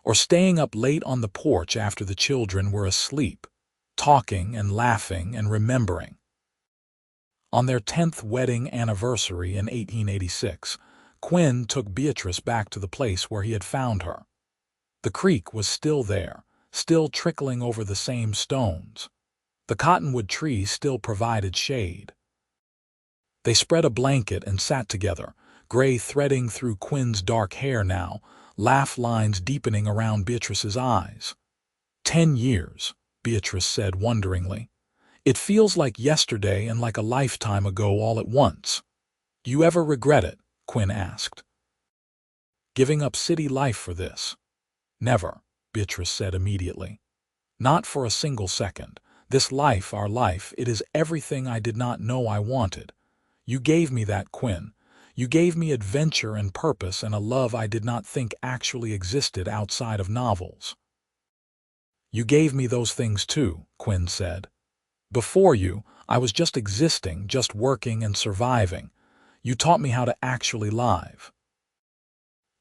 or staying up late on the porch after the children were asleep, talking and laughing and remembering. On their 10th wedding anniversary in 1886, Quinn took Beatrice back to the place where he had found her. The creek was still there, still trickling over the same stones. The cottonwood trees still provided shade. They spread a blanket and sat together, gray threading through Quinn's dark hair now, laugh lines deepening around Beatrice's eyes. 10 years, Beatrice said wonderingly. It feels like yesterday and like a lifetime ago all at once. You ever regret it? Quinn asked. Giving up city life for this? Never, Beatrice said immediately. Not for a single second. This life, our life, it is everything I did not know I wanted. You gave me that, Quinn. You gave me adventure and purpose and a love I did not think actually existed outside of novels. You gave me those things too, Quinn said. Before you, I was just existing, just working and surviving. You taught me how to actually live.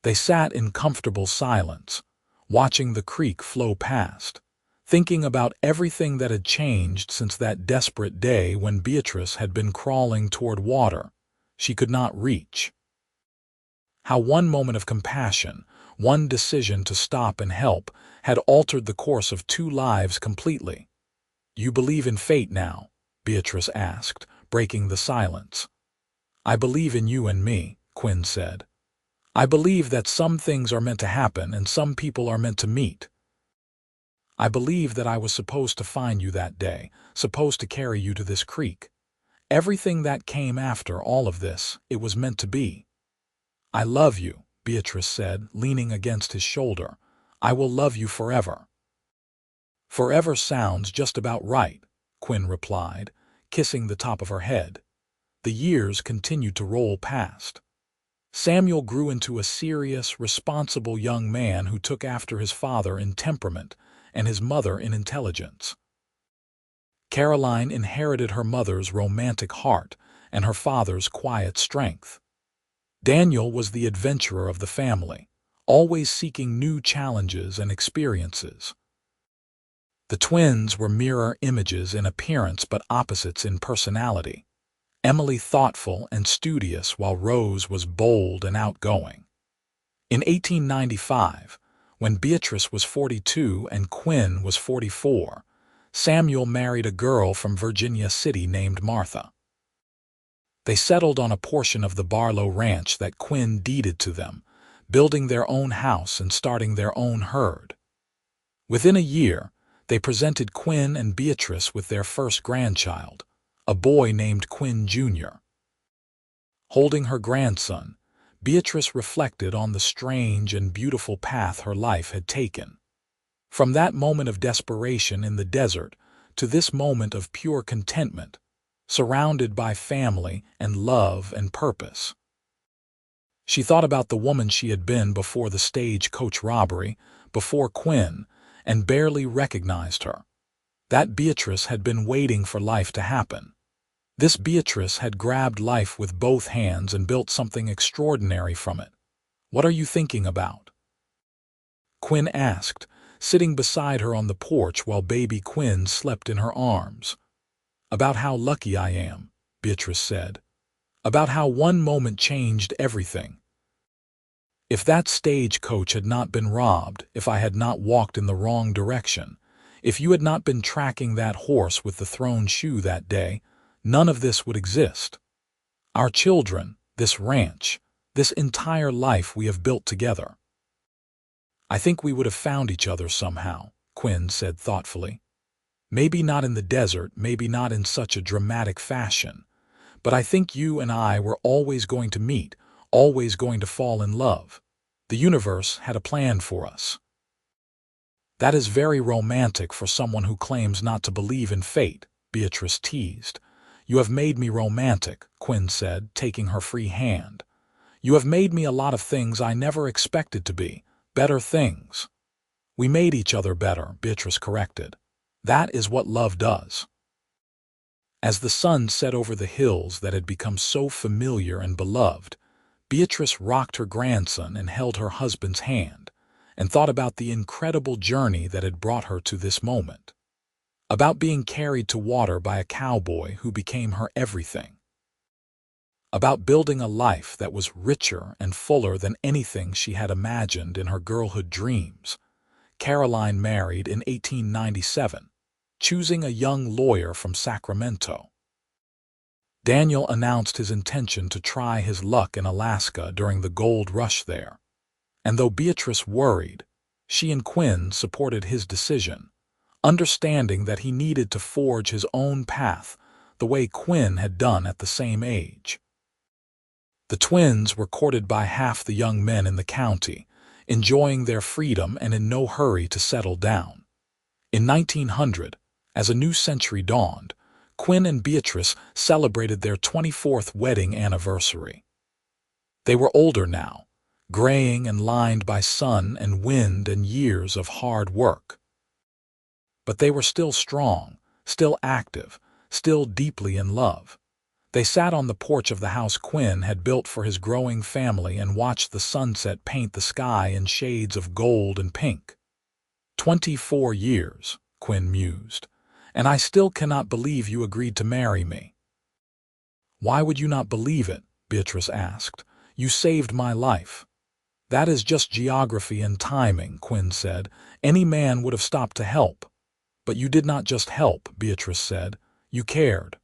They sat in comfortable silence, watching the creek flow past, thinking about everything that had changed since that desperate day when Beatrice had been crawling toward water she could not reach. How one moment of compassion, one decision to stop and help, had altered the course of 2 lives completely. You believe in fate now? Beatrice asked, breaking the silence. I believe in you and me, Quinn said. I believe that some things are meant to happen and some people are meant to meet. I believe that I was supposed to find you that day, supposed to carry you to this creek. Everything that came after all of this, it was meant to be. I love you, Beatrice said, leaning against his shoulder. I will love you forever. Forever sounds just about right, Quinn replied, kissing the top of her head. The years continued to roll past. Samuel grew into a serious, responsible young man who took after his father in temperament and his mother in intelligence. Caroline inherited her mother's romantic heart and her father's quiet strength. Daniel was the adventurer of the family, always seeking new challenges and experiences. The twins were mirror images in appearance but opposites in personality. Emily thoughtful and studious while Rose was bold and outgoing. In 1895, when Beatrice was 42 and Quinn was 44, Samuel married a girl from Virginia City named Martha. They settled on a portion of the Barlow ranch that Quinn deeded to them, building their own house and starting their own herd. Within a year, they presented Quinn and Beatrice with their first grandchild, a boy named Quinn Jr. Holding her grandson, Beatrice reflected on the strange and beautiful path her life had taken. From that moment of desperation in the desert to this moment of pure contentment, surrounded by family and love and purpose. She thought about the woman she had been before the stagecoach robbery, before Quinn, and barely recognized her. That Beatrice had been waiting for life to happen. This Beatrice had grabbed life with both hands and built something extraordinary from it. "What are you thinking about?" Quinn asked, sitting beside her on the porch while baby Quinn slept in her arms. "About how lucky I am," Beatrice said. "About how one moment changed everything. If that stagecoach had not been robbed, if I had not walked in the wrong direction, if you had not been tracking that horse with the thrown shoe that day, none of this would exist. Our children, this ranch, this entire life we have built together. I think we would have found each other somehow," Quinn said thoughtfully. "Maybe not in the desert, maybe not in such a dramatic fashion, but I think you and I were always going to meet, always going to fall in love. The universe had a plan for us." "That is very romantic for someone who claims not to believe in fate," Beatrice teased. "You have made me romantic," Quinn said, taking her free hand. "You have made me a lot of things I never expected to be, better things." "We made each other better," Beatrice corrected. "That is what love does." As the sun set over the hills that had become so familiar and beloved, Beatrice rocked her grandson and held her husband's hand, and thought about the incredible journey that had brought her to this moment. About being carried to water by a cowboy who became her everything. About building a life that was richer and fuller than anything she had imagined in her girlhood dreams. Caroline married in 1897, choosing a young lawyer from Sacramento. Daniel announced his intention to try his luck in Alaska during the gold rush there. And though Beatrice worried, she and Quinn supported his decision, understanding that he needed to forge his own path the way Quinn had done at the same age. The twins were courted by half the young men in the county, enjoying their freedom and in no hurry to settle down. In 1900, as a new century dawned, Quinn and Beatrice celebrated their 24th wedding anniversary. They were older now, graying and lined by sun and wind and years of hard work. But they were still strong, still active, still deeply in love. They sat on the porch of the house Quinn had built for his growing family and watched the sunset paint the sky in shades of gold and pink. 24 years, Quinn mused, and I still cannot believe you agreed to marry me. Why would you not believe it? Beatrice asked. You saved my life. That is just geography and timing, Quinn said. Any man would have stopped to help. But you did not just help, Beatrice said. You cared.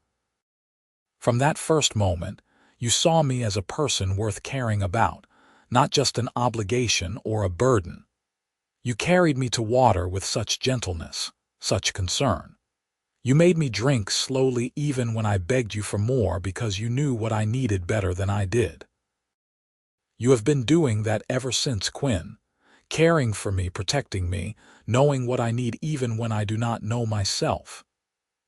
From that first moment, you saw me as a person worth caring about, not just an obligation or a burden. You carried me to water with such gentleness, such concern. You made me drink slowly even when I begged you for more because you knew what I needed better than I did. You have been doing that ever since, Quinn, caring for me, protecting me, knowing what I need even when I do not know myself.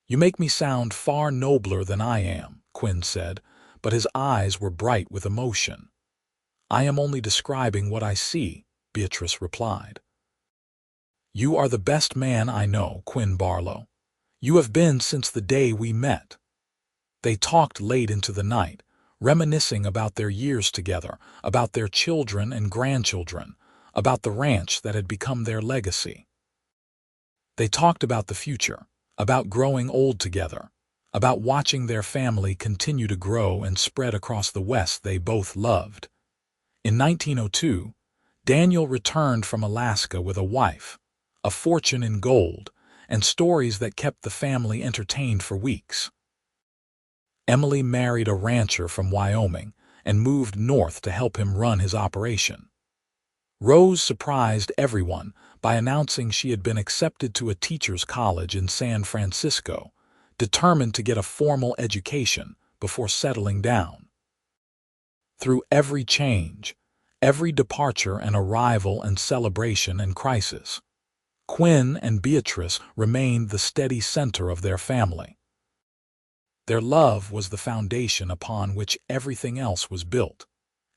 You make me sound far nobler than I am, Quinn said, but his eyes were bright with emotion. I am only describing what I see, Beatrice replied. You are the best man I know, Quinn Barlow. You have been since the day we met. They talked late into the night, reminiscing about their years together, about their children and grandchildren, about the ranch that had become their legacy. They talked about the future, about growing old together, about watching their family continue to grow and spread across the West they both loved. In 1902, Daniel returned from Alaska with a wife, a fortune in gold, and stories that kept the family entertained for weeks. Emily married a rancher from Wyoming and moved north to help him run his operation. Rose surprised everyone by announcing she had been accepted to a teacher's college in San Francisco, determined to get a formal education before settling down. Through every change, every departure and arrival and celebration and crisis, Quinn and Beatrice remained the steady center of their family. Their love was the foundation upon which everything else was built,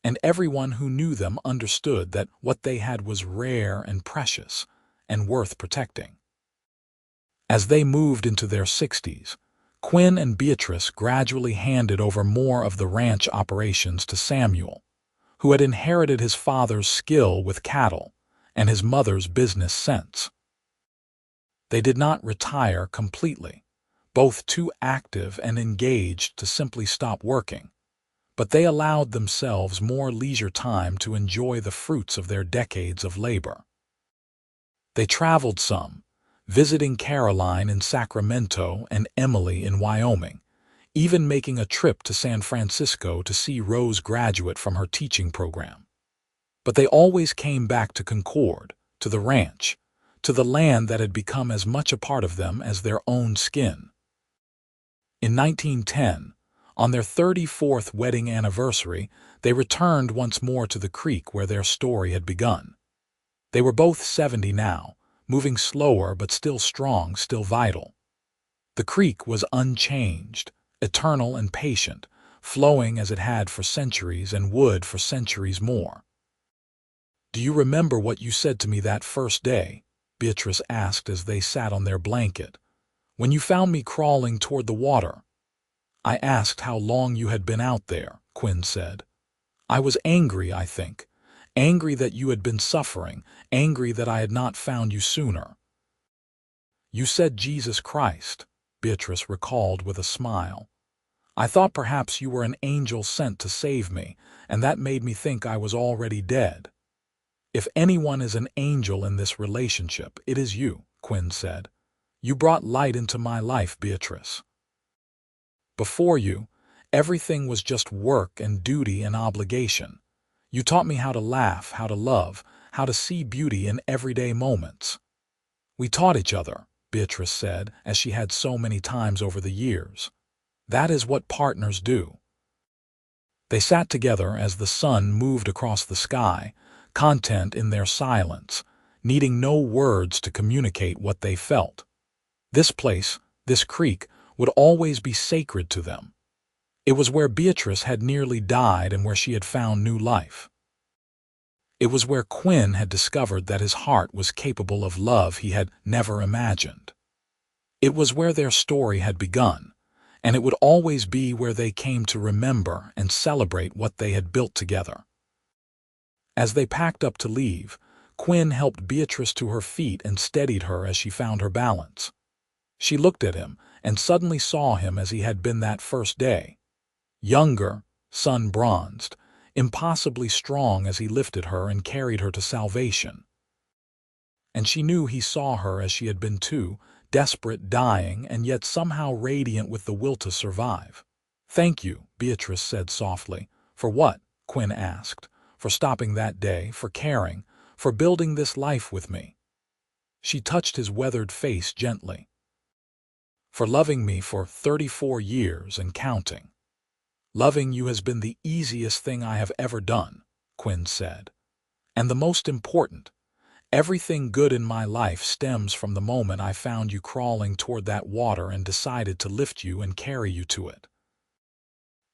and everyone who knew them understood that what they had was rare and precious and worth protecting. As they moved into their 60s, Quinn and Beatrice gradually handed over more of the ranch operations to Samuel, who had inherited his father's skill with cattle and his mother's business sense. They did not retire completely, both too active and engaged to simply stop working, but they allowed themselves more leisure time to enjoy the fruits of their decades of labor. They traveled some, visiting Caroline in Sacramento and Emily in Wyoming, even making a trip to San Francisco to see Rose graduate from her teaching program. But they always came back to Concord, to the ranch, to the land that had become as much a part of them as their own skin. In 1910, on their 34th wedding anniversary, they returned once more to the creek where their story had begun. They were both 70 now, moving slower but still strong, still vital. The creek was unchanged, eternal and patient, flowing as it had for centuries and would for centuries more. "Do you remember what you said to me that first day?" Beatrice asked as they sat on their blanket. "When you found me crawling toward the water." "I asked how long you had been out there," Quinn said. "I was angry, I think. Angry that you had been suffering, angry that I had not found you sooner." "You said Jesus Christ," Beatrice recalled with a smile. "I thought perhaps you were an angel sent to save me, and that made me think I was already dead." "If anyone is an angel in this relationship, it is you," Quinn said. "You brought light into my life, Beatrice. Before you, everything was just work and duty and obligation. You taught me how to laugh, how to love, how to see beauty in everyday moments." "We taught each other," Beatrice said, as she had so many times over the years. "That is what partners do." They sat together as the sun moved across the sky, content in their silence, needing no words to communicate what they felt. This place, this creek, would always be sacred to them. It was where Beatrice had nearly died and where she had found new life. It was where Quinn had discovered that his heart was capable of love he had never imagined. It was where their story had begun, and it would always be where they came to remember and celebrate what they had built together. As they packed up to leave, Quinn helped Beatrice to her feet and steadied her as she found her balance. She looked at him and suddenly saw him as he had been that first day. Younger, sun-bronzed, impossibly strong as he lifted her and carried her to salvation. And she knew he saw her as she had been too, desperate, dying, and yet somehow radiant with the will to survive. "Thank you," Beatrice said softly. "For what?" Quinn asked. "For stopping that day, for caring, for building this life with me." She touched his weathered face gently. "For loving me for 34 years and counting." "Loving you has been the easiest thing I have ever done," Quinn said. "And the most important. Everything good in my life stems from the moment I found you crawling toward that water and decided to lift you and carry you to it."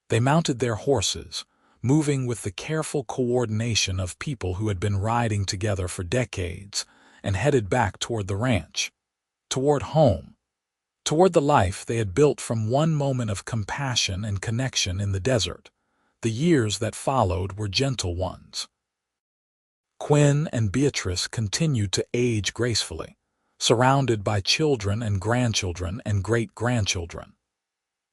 They mounted their horses, moving with the careful coordination of people who had been riding together for decades, and headed back toward the ranch, toward home, toward the life they had built from one moment of compassion and connection in the desert. The years that followed were gentle ones. Quinn and Beatrice continued to age gracefully, surrounded by children and grandchildren and great-grandchildren.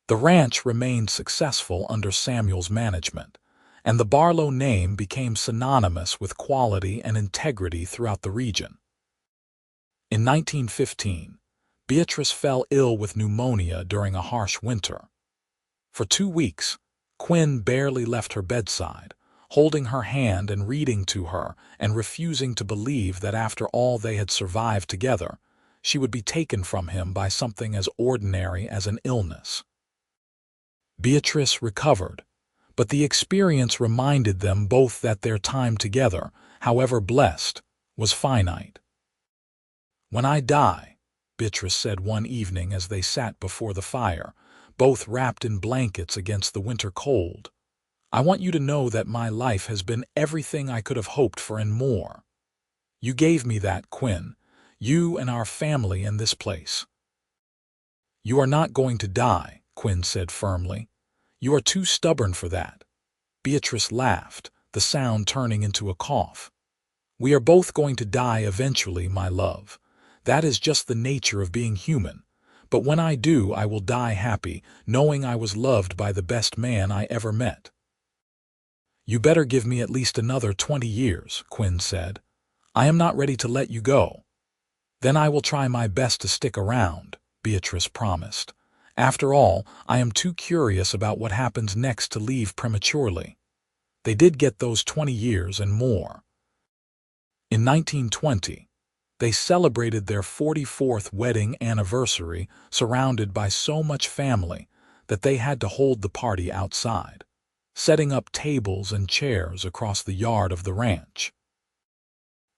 The ranch remained successful under Samuel's management, and the Barlow name became synonymous with quality and integrity throughout the region. In 1915, Beatrice fell ill with pneumonia during a harsh winter. For 2 weeks, Quinn barely left her bedside, holding her hand and reading to her and refusing to believe that after all they had survived together, she would be taken from him by something as ordinary as an illness. Beatrice recovered, but the experience reminded them both that their time together, however blessed, was finite. "When I die," Beatrice said one evening as they sat before the fire, both wrapped in blankets against the winter cold, "I want you to know that my life has been everything I could have hoped for and more. You gave me that, Quinn, you and our family and this place." "You are not going to die," Quinn said firmly. "You are too stubborn for that." Beatrice laughed, the sound turning into a cough. "We are both going to die eventually, my love. That is just the nature of being human. But when I do, I will die happy, knowing I was loved by the best man I ever met." "You better give me at least another 20 years, Quinn said. "I am not ready to let you go." "Then I will try my best to stick around," Beatrice promised. "After all, I am too curious about what happens next to leave prematurely." They did get those 20 years and more. In 1920, they celebrated their 44th wedding anniversary surrounded by so much family that they had to hold the party outside, setting up tables and chairs across the yard of the ranch.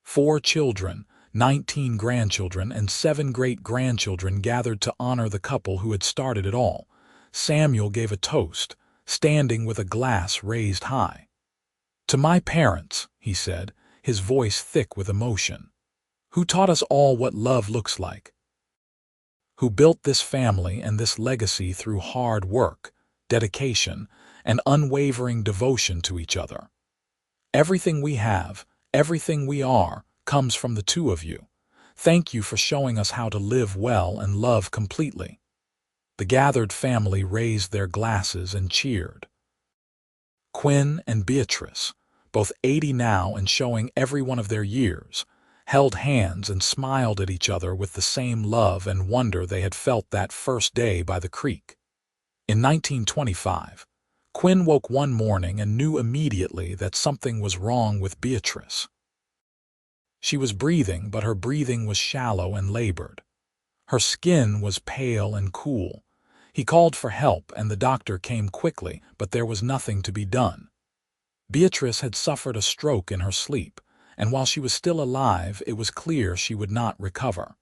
4 children, 19 grandchildren, and 7 great-grandchildren gathered to honor the couple who had started it all. Samuel gave a toast, standing with a glass raised high. "To my parents," he said, his voice thick with emotion, "who taught us all what love looks like, who built this family and this legacy through hard work, dedication, and unwavering devotion to each other. Everything we have, everything we are, comes from the 2 of you. Thank you for showing us how to live well and love completely." The gathered family raised their glasses and cheered. Quinn and Beatrice, both 80 now and showing every one of their years, held hands and smiled at each other with the same love and wonder they had felt that first day by the creek. In 1925, Quinn woke one morning and knew immediately that something was wrong with Beatrice. She was breathing, but her breathing was shallow and labored. Her skin was pale and cool. He called for help and the doctor came quickly, but there was nothing to be done. Beatrice had suffered a stroke in her sleep, and while she was still alive, it was clear she would not recover.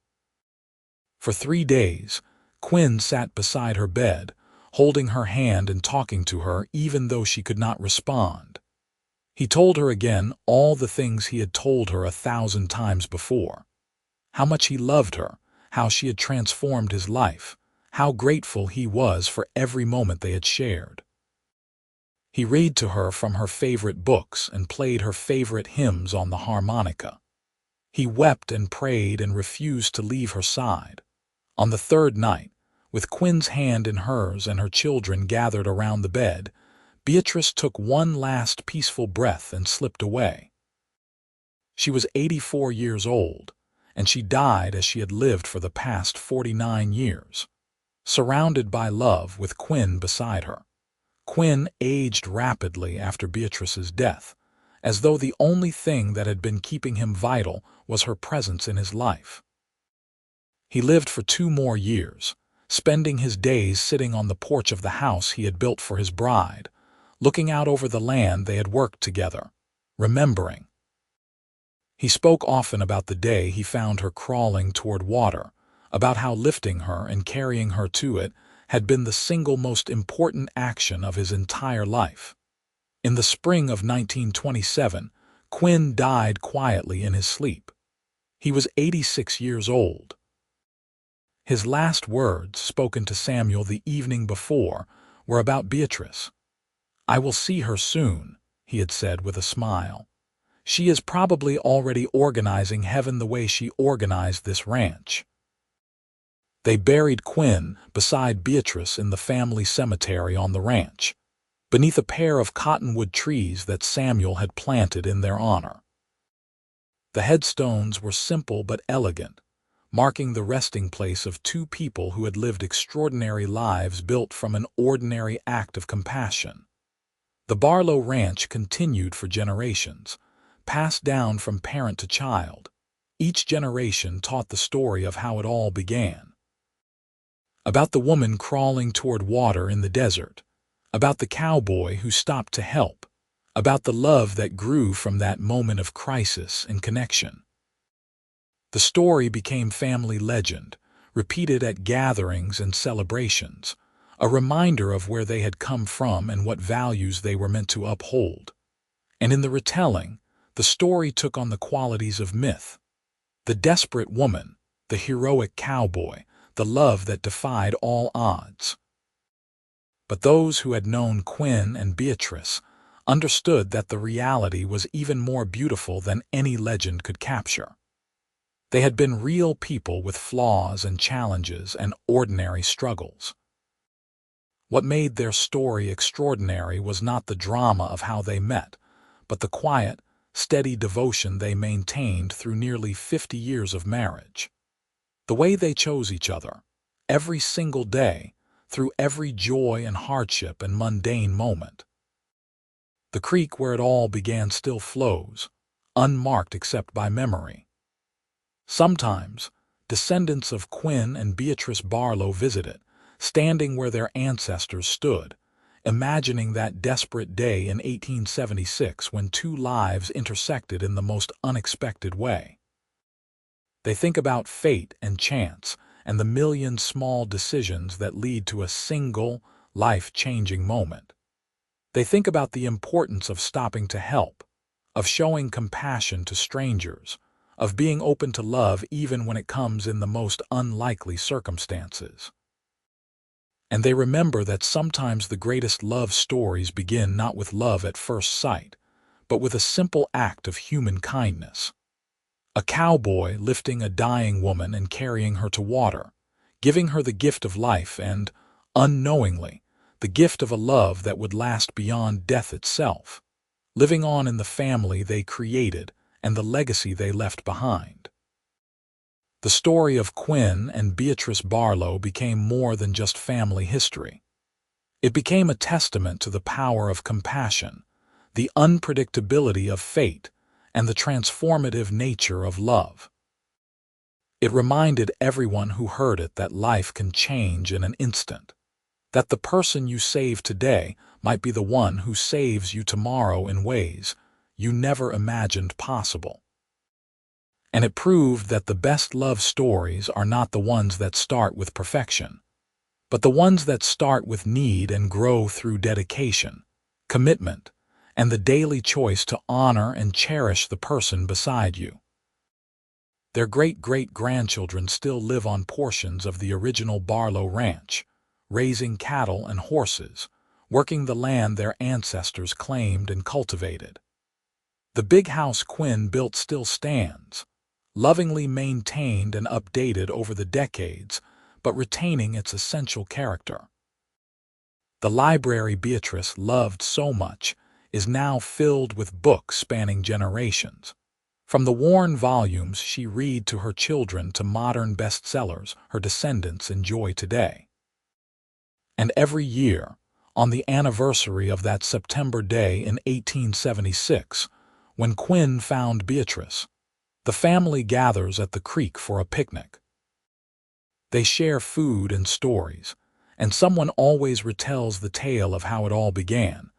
For 3 days, Quinn sat beside her bed, holding her hand and talking to her even though she could not respond. He told her again all the things he had told her 1,000 times before. How much he loved her, how she had transformed his life, how grateful he was for every moment they had shared. He read to her from her favorite books and played her favorite hymns on the harmonica. He wept and prayed and refused to leave her side. On the 3rd night, with Quinn's hand in hers and her children gathered around the bed, Beatrice took one last peaceful breath and slipped away. She was 84 years old, and she died as she had lived for the past 49 years, surrounded by love with Quinn beside her. Quinn aged rapidly after Beatrice's death, as though the only thing that had been keeping him vital was her presence in his life. He lived for 2 more years, spending his days sitting on the porch of the house he had built for his bride, looking out over the land they had worked together, remembering. He spoke often about the day he found her crawling toward water, about how lifting her and carrying her to it had been the single most important action of his entire life. In the spring of 1927, Quinn died quietly in his sleep. He was 86 years old. His last words, spoken to Samuel the evening before, were about Beatrice. "I will see her soon," he had said with a smile. She is probably already organizing heaven the way she organized this ranch. They buried Quinn beside Beatrice in the family cemetery on the ranch, beneath a pair of cottonwood trees that Samuel had planted in their honor. The headstones were simple but elegant, marking the resting place of two people who had lived extraordinary lives built from an ordinary act of compassion. The Barlow Ranch continued for generations, passed down from parent to child. Each generation taught the story of how it all began. About the woman crawling toward water in the desert, about the cowboy who stopped to help, about the love that grew from that moment of crisis and connection. The story became family legend, repeated at gatherings and celebrations, a reminder of where they had come from and what values they were meant to uphold. And in the retelling, the story took on the qualities of myth. The desperate woman, the heroic cowboy, the love that defied all odds. But those who had known Quinn and Beatrice understood that the reality was even more beautiful than any legend could capture. They had been real people with flaws and challenges and ordinary struggles. What made their story extraordinary was not the drama of how they met, but the quiet, steady devotion they maintained through nearly 50 years of marriage. The way they chose each other, every single day, through every joy and hardship and mundane moment. The creek where it all began still flows, unmarked except by memory. Sometimes, descendants of Quinn and Beatrice Barlow visit it, standing where their ancestors stood, imagining that desperate day in 1876 when two lives intersected in the most unexpected way. They think about fate and chance and the million small decisions that lead to a single, life-changing moment. They think about the importance of stopping to help, of showing compassion to strangers, of being open to love even when it comes in the most unlikely circumstances. And they remember that sometimes the greatest love stories begin not with love at first sight, but with a simple act of human kindness. A cowboy lifting a dying woman and carrying her to water, giving her the gift of life and, unknowingly, the gift of a love that would last beyond death itself, living on in the family they created and the legacy they left behind. The story of Quinn and Beatrice Barlow became more than just family history. It became a testament to the power of compassion, the unpredictability of fate, and the transformative nature of love. It reminded everyone who heard it that life can change in an instant, that the person you save today might be the one who saves you tomorrow in ways you never imagined possible. And it proved that the best love stories are not the ones that start with perfection, but the ones that start with need and grow through dedication, commitment, and the daily choice to honor and cherish the person beside you. Their great-great-grandchildren still live on portions of the original Barlow Ranch, raising cattle and horses, working the land their ancestors claimed and cultivated. The big house Quinn built still stands, lovingly maintained and updated over the decades, but retaining its essential character. The library Beatrice loved so much is now filled with books spanning generations. From the worn volumes she read to her children to modern bestsellers her descendants enjoy today. And every year, on the anniversary of that September day in 1876, when Quinn found Beatrice, the family gathers at the creek for a picnic. They share food and stories, and someone always retells the tale of how it all began,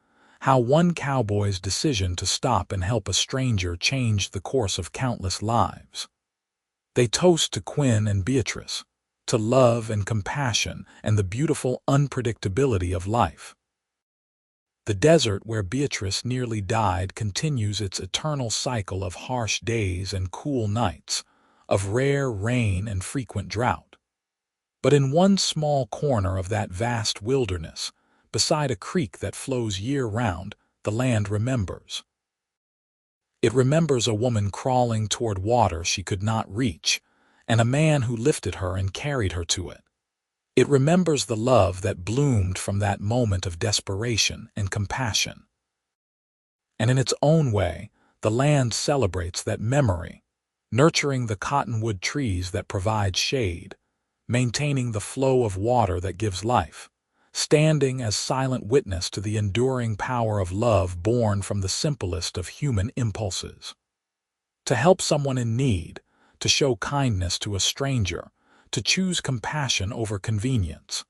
how one cowboy's decision to stop and help a stranger changed the course of countless lives. They toast to Quinn and Beatrice, to love and compassion and the beautiful unpredictability of life. The desert where Beatrice nearly died continues its eternal cycle of harsh days and cool nights, of rare rain and frequent drought. But in one small corner of that vast wilderness, beside a creek that flows year-round, the land remembers. It remembers a woman crawling toward water she could not reach, and a man who lifted her and carried her to it. It remembers the love that bloomed from that moment of desperation and compassion. And in its own way, the land celebrates that memory, nurturing the cottonwood trees that provide shade, maintaining the flow of water that gives life, standing as silent witness to the enduring power of love born from the simplest of human impulses. To help someone in need, to show kindness to a stranger, to choose compassion over convenience.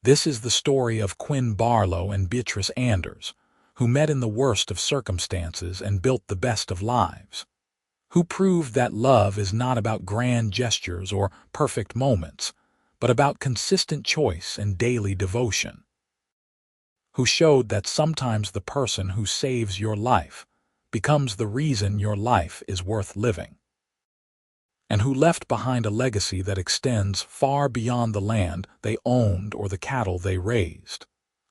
This is the story of Quinn Barlow and Beatrice Anders, who met in the worst of circumstances and built the best of lives, who proved that love is not about grand gestures or perfect moments, but about consistent choice and daily devotion, who showed that sometimes the person who saves your life becomes the reason your life is worth living, and who left behind a legacy that extends far beyond the land they owned or the cattle they raised,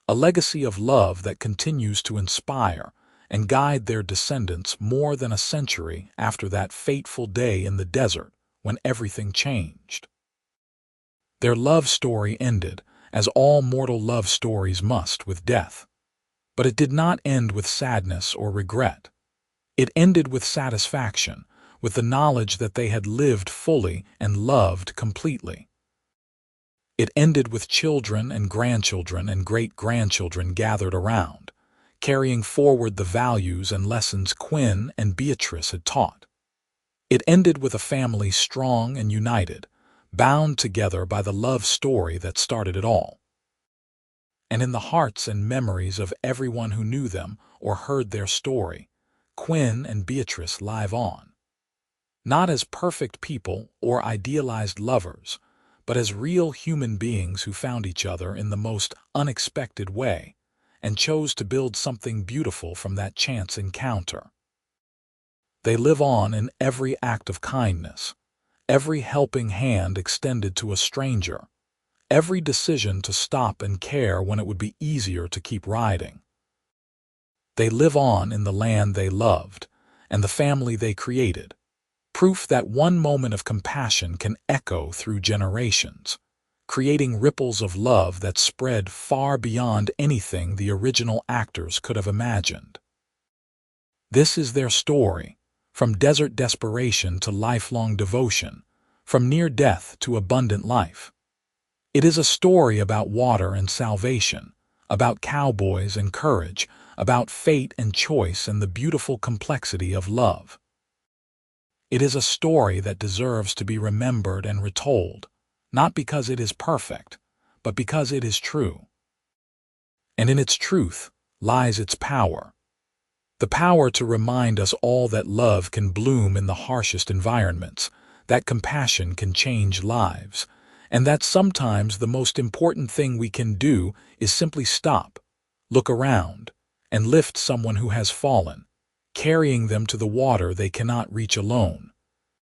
a legacy of love that continues to inspire and guide their descendants more than a century after that fateful day in the desert when everything changed. Their love story ended, as all mortal love stories must, with death. But it did not end with sadness or regret. It ended with satisfaction, with the knowledge that they had lived fully and loved completely. It ended with children and grandchildren and great-grandchildren gathered around, carrying forward the values and lessons Quinn and Beatrice had taught. It ended with a family strong and united, bound together by the love story that started it all. And in the hearts and memories of everyone who knew them or heard their story, Quinn and Beatrice live on. Not as perfect people or idealized lovers, but as real human beings who found each other in the most unexpected way and chose to build something beautiful from that chance encounter. They live on in every act of kindness, every helping hand extended to a stranger, every decision to stop and care when it would be easier to keep riding. They live on in the land they loved and the family they created, proof that one moment of compassion can echo through generations, creating ripples of love that spread far beyond anything the original actors could have imagined. This is their story, from desert desperation to lifelong devotion, from near death to abundant life. It is a story about water and salvation, about cowboys and courage, about fate and choice and the beautiful complexity of love. It is a story that deserves to be remembered and retold, not because it is perfect, but because it is true. And in its truth lies its power. The power to remind us all that love can bloom in the harshest environments, that compassion can change lives, and that sometimes the most important thing we can do is simply stop, look around, and lift someone who has fallen, carrying them to the water they cannot reach alone,